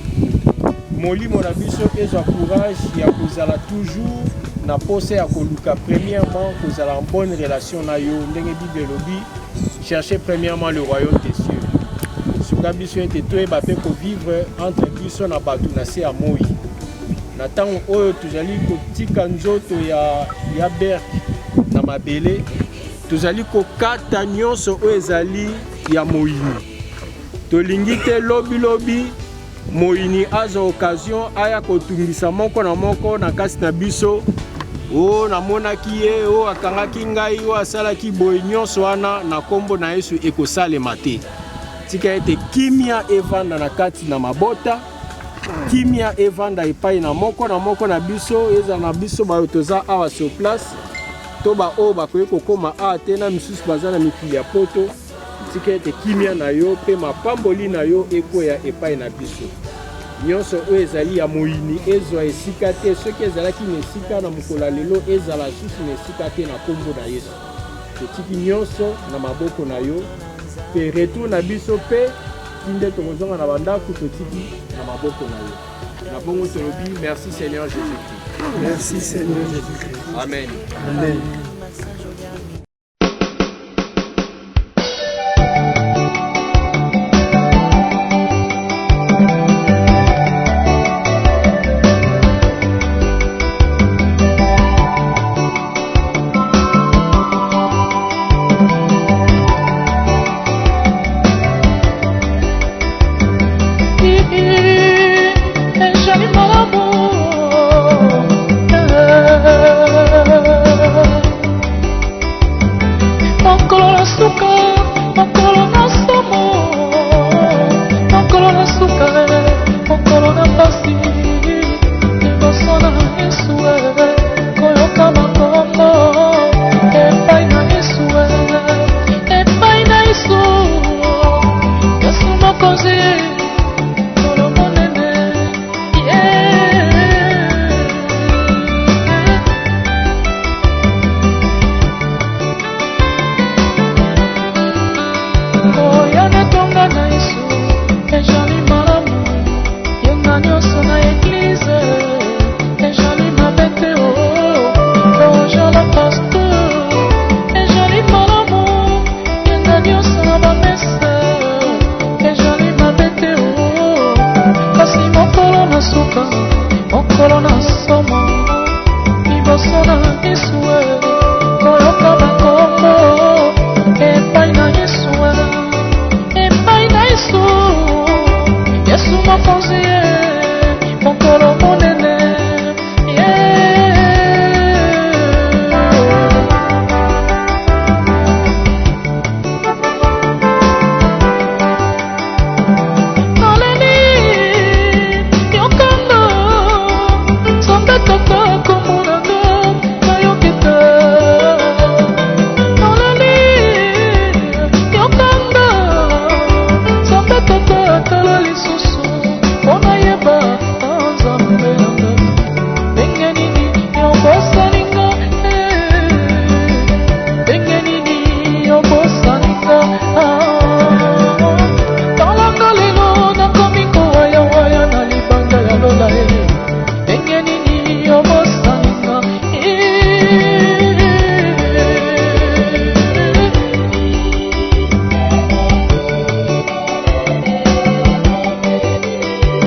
molimo na biso ezwa courage ya kozala toujours na posa ya koluka premièrement kozala en bonne relation na yo ndenge Bible elobi chercher premièrement le royaume des cieux suka biso ete toyeba mpe kovivre entre biso na bato na se ya moi na ntango oyo tozali kotika nzoto ya berke na mabele tozali kokata nyonso oyo ezali ya moyini tolingi te lobilobi moyini azwa occasion aya kotungisa moko na moko na kasi na biso o namonaki ye o akangaki ngai o asalaki boye nyonso wana na kombo na Yesu ekosalema te tika ete kimia evanda na kati na mabota kimia evanda epai na moko na biso eza na biso bayo toza awa sur place to ba o bakoki kokoma awa te na misusu baza na mikili ya poto tika ete kimia na yo mpe mapamboli na yo ekoya epai na biso nyonso oyo ezali ya moyini ezwa esika te soki ezalaki na esika na mokolo lelo ezala susu na esika te na kombo na Yesu totiki nyonso na maboko na yo mpe retour na biso mpe tinde tokozonga na bandako totiki na maboko na yo na bongo tolobi merci Seigneur Jésus-Christ. Merci Seigneur Jésus-Christ. Amen. Amen.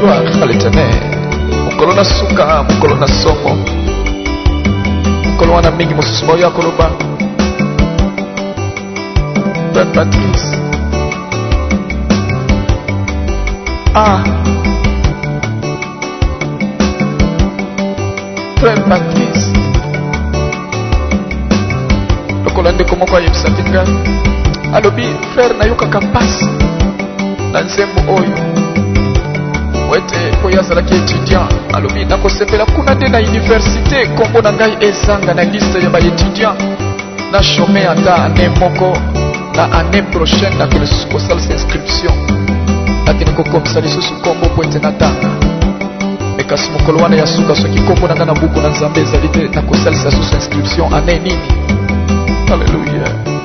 gloire à l'éternel. Mokolo na suka, mokolo na somo. Mokolo wana mingi mosusu moyo akoloba. Père Patrice. Ah. Frère Patrice. Lokola ndeko moko ayebisaki ngai. Alobi frère nayokaka mpasi na nzembo oyo wete oyo azalaki étudiant. Alobi nakosepela kuna nde na université kombo na ngai ezanga na liste ya baétudiant na chôme ata année moko na année prochaine nakende susu kosalisa inscription nakende kokomisa lisusu kombo po ete natanga me kasi mokolo wana ya suka soki kombo na ngai na buku na nzambe ezali te nakosalisa susu inscription année nini. Alléluia.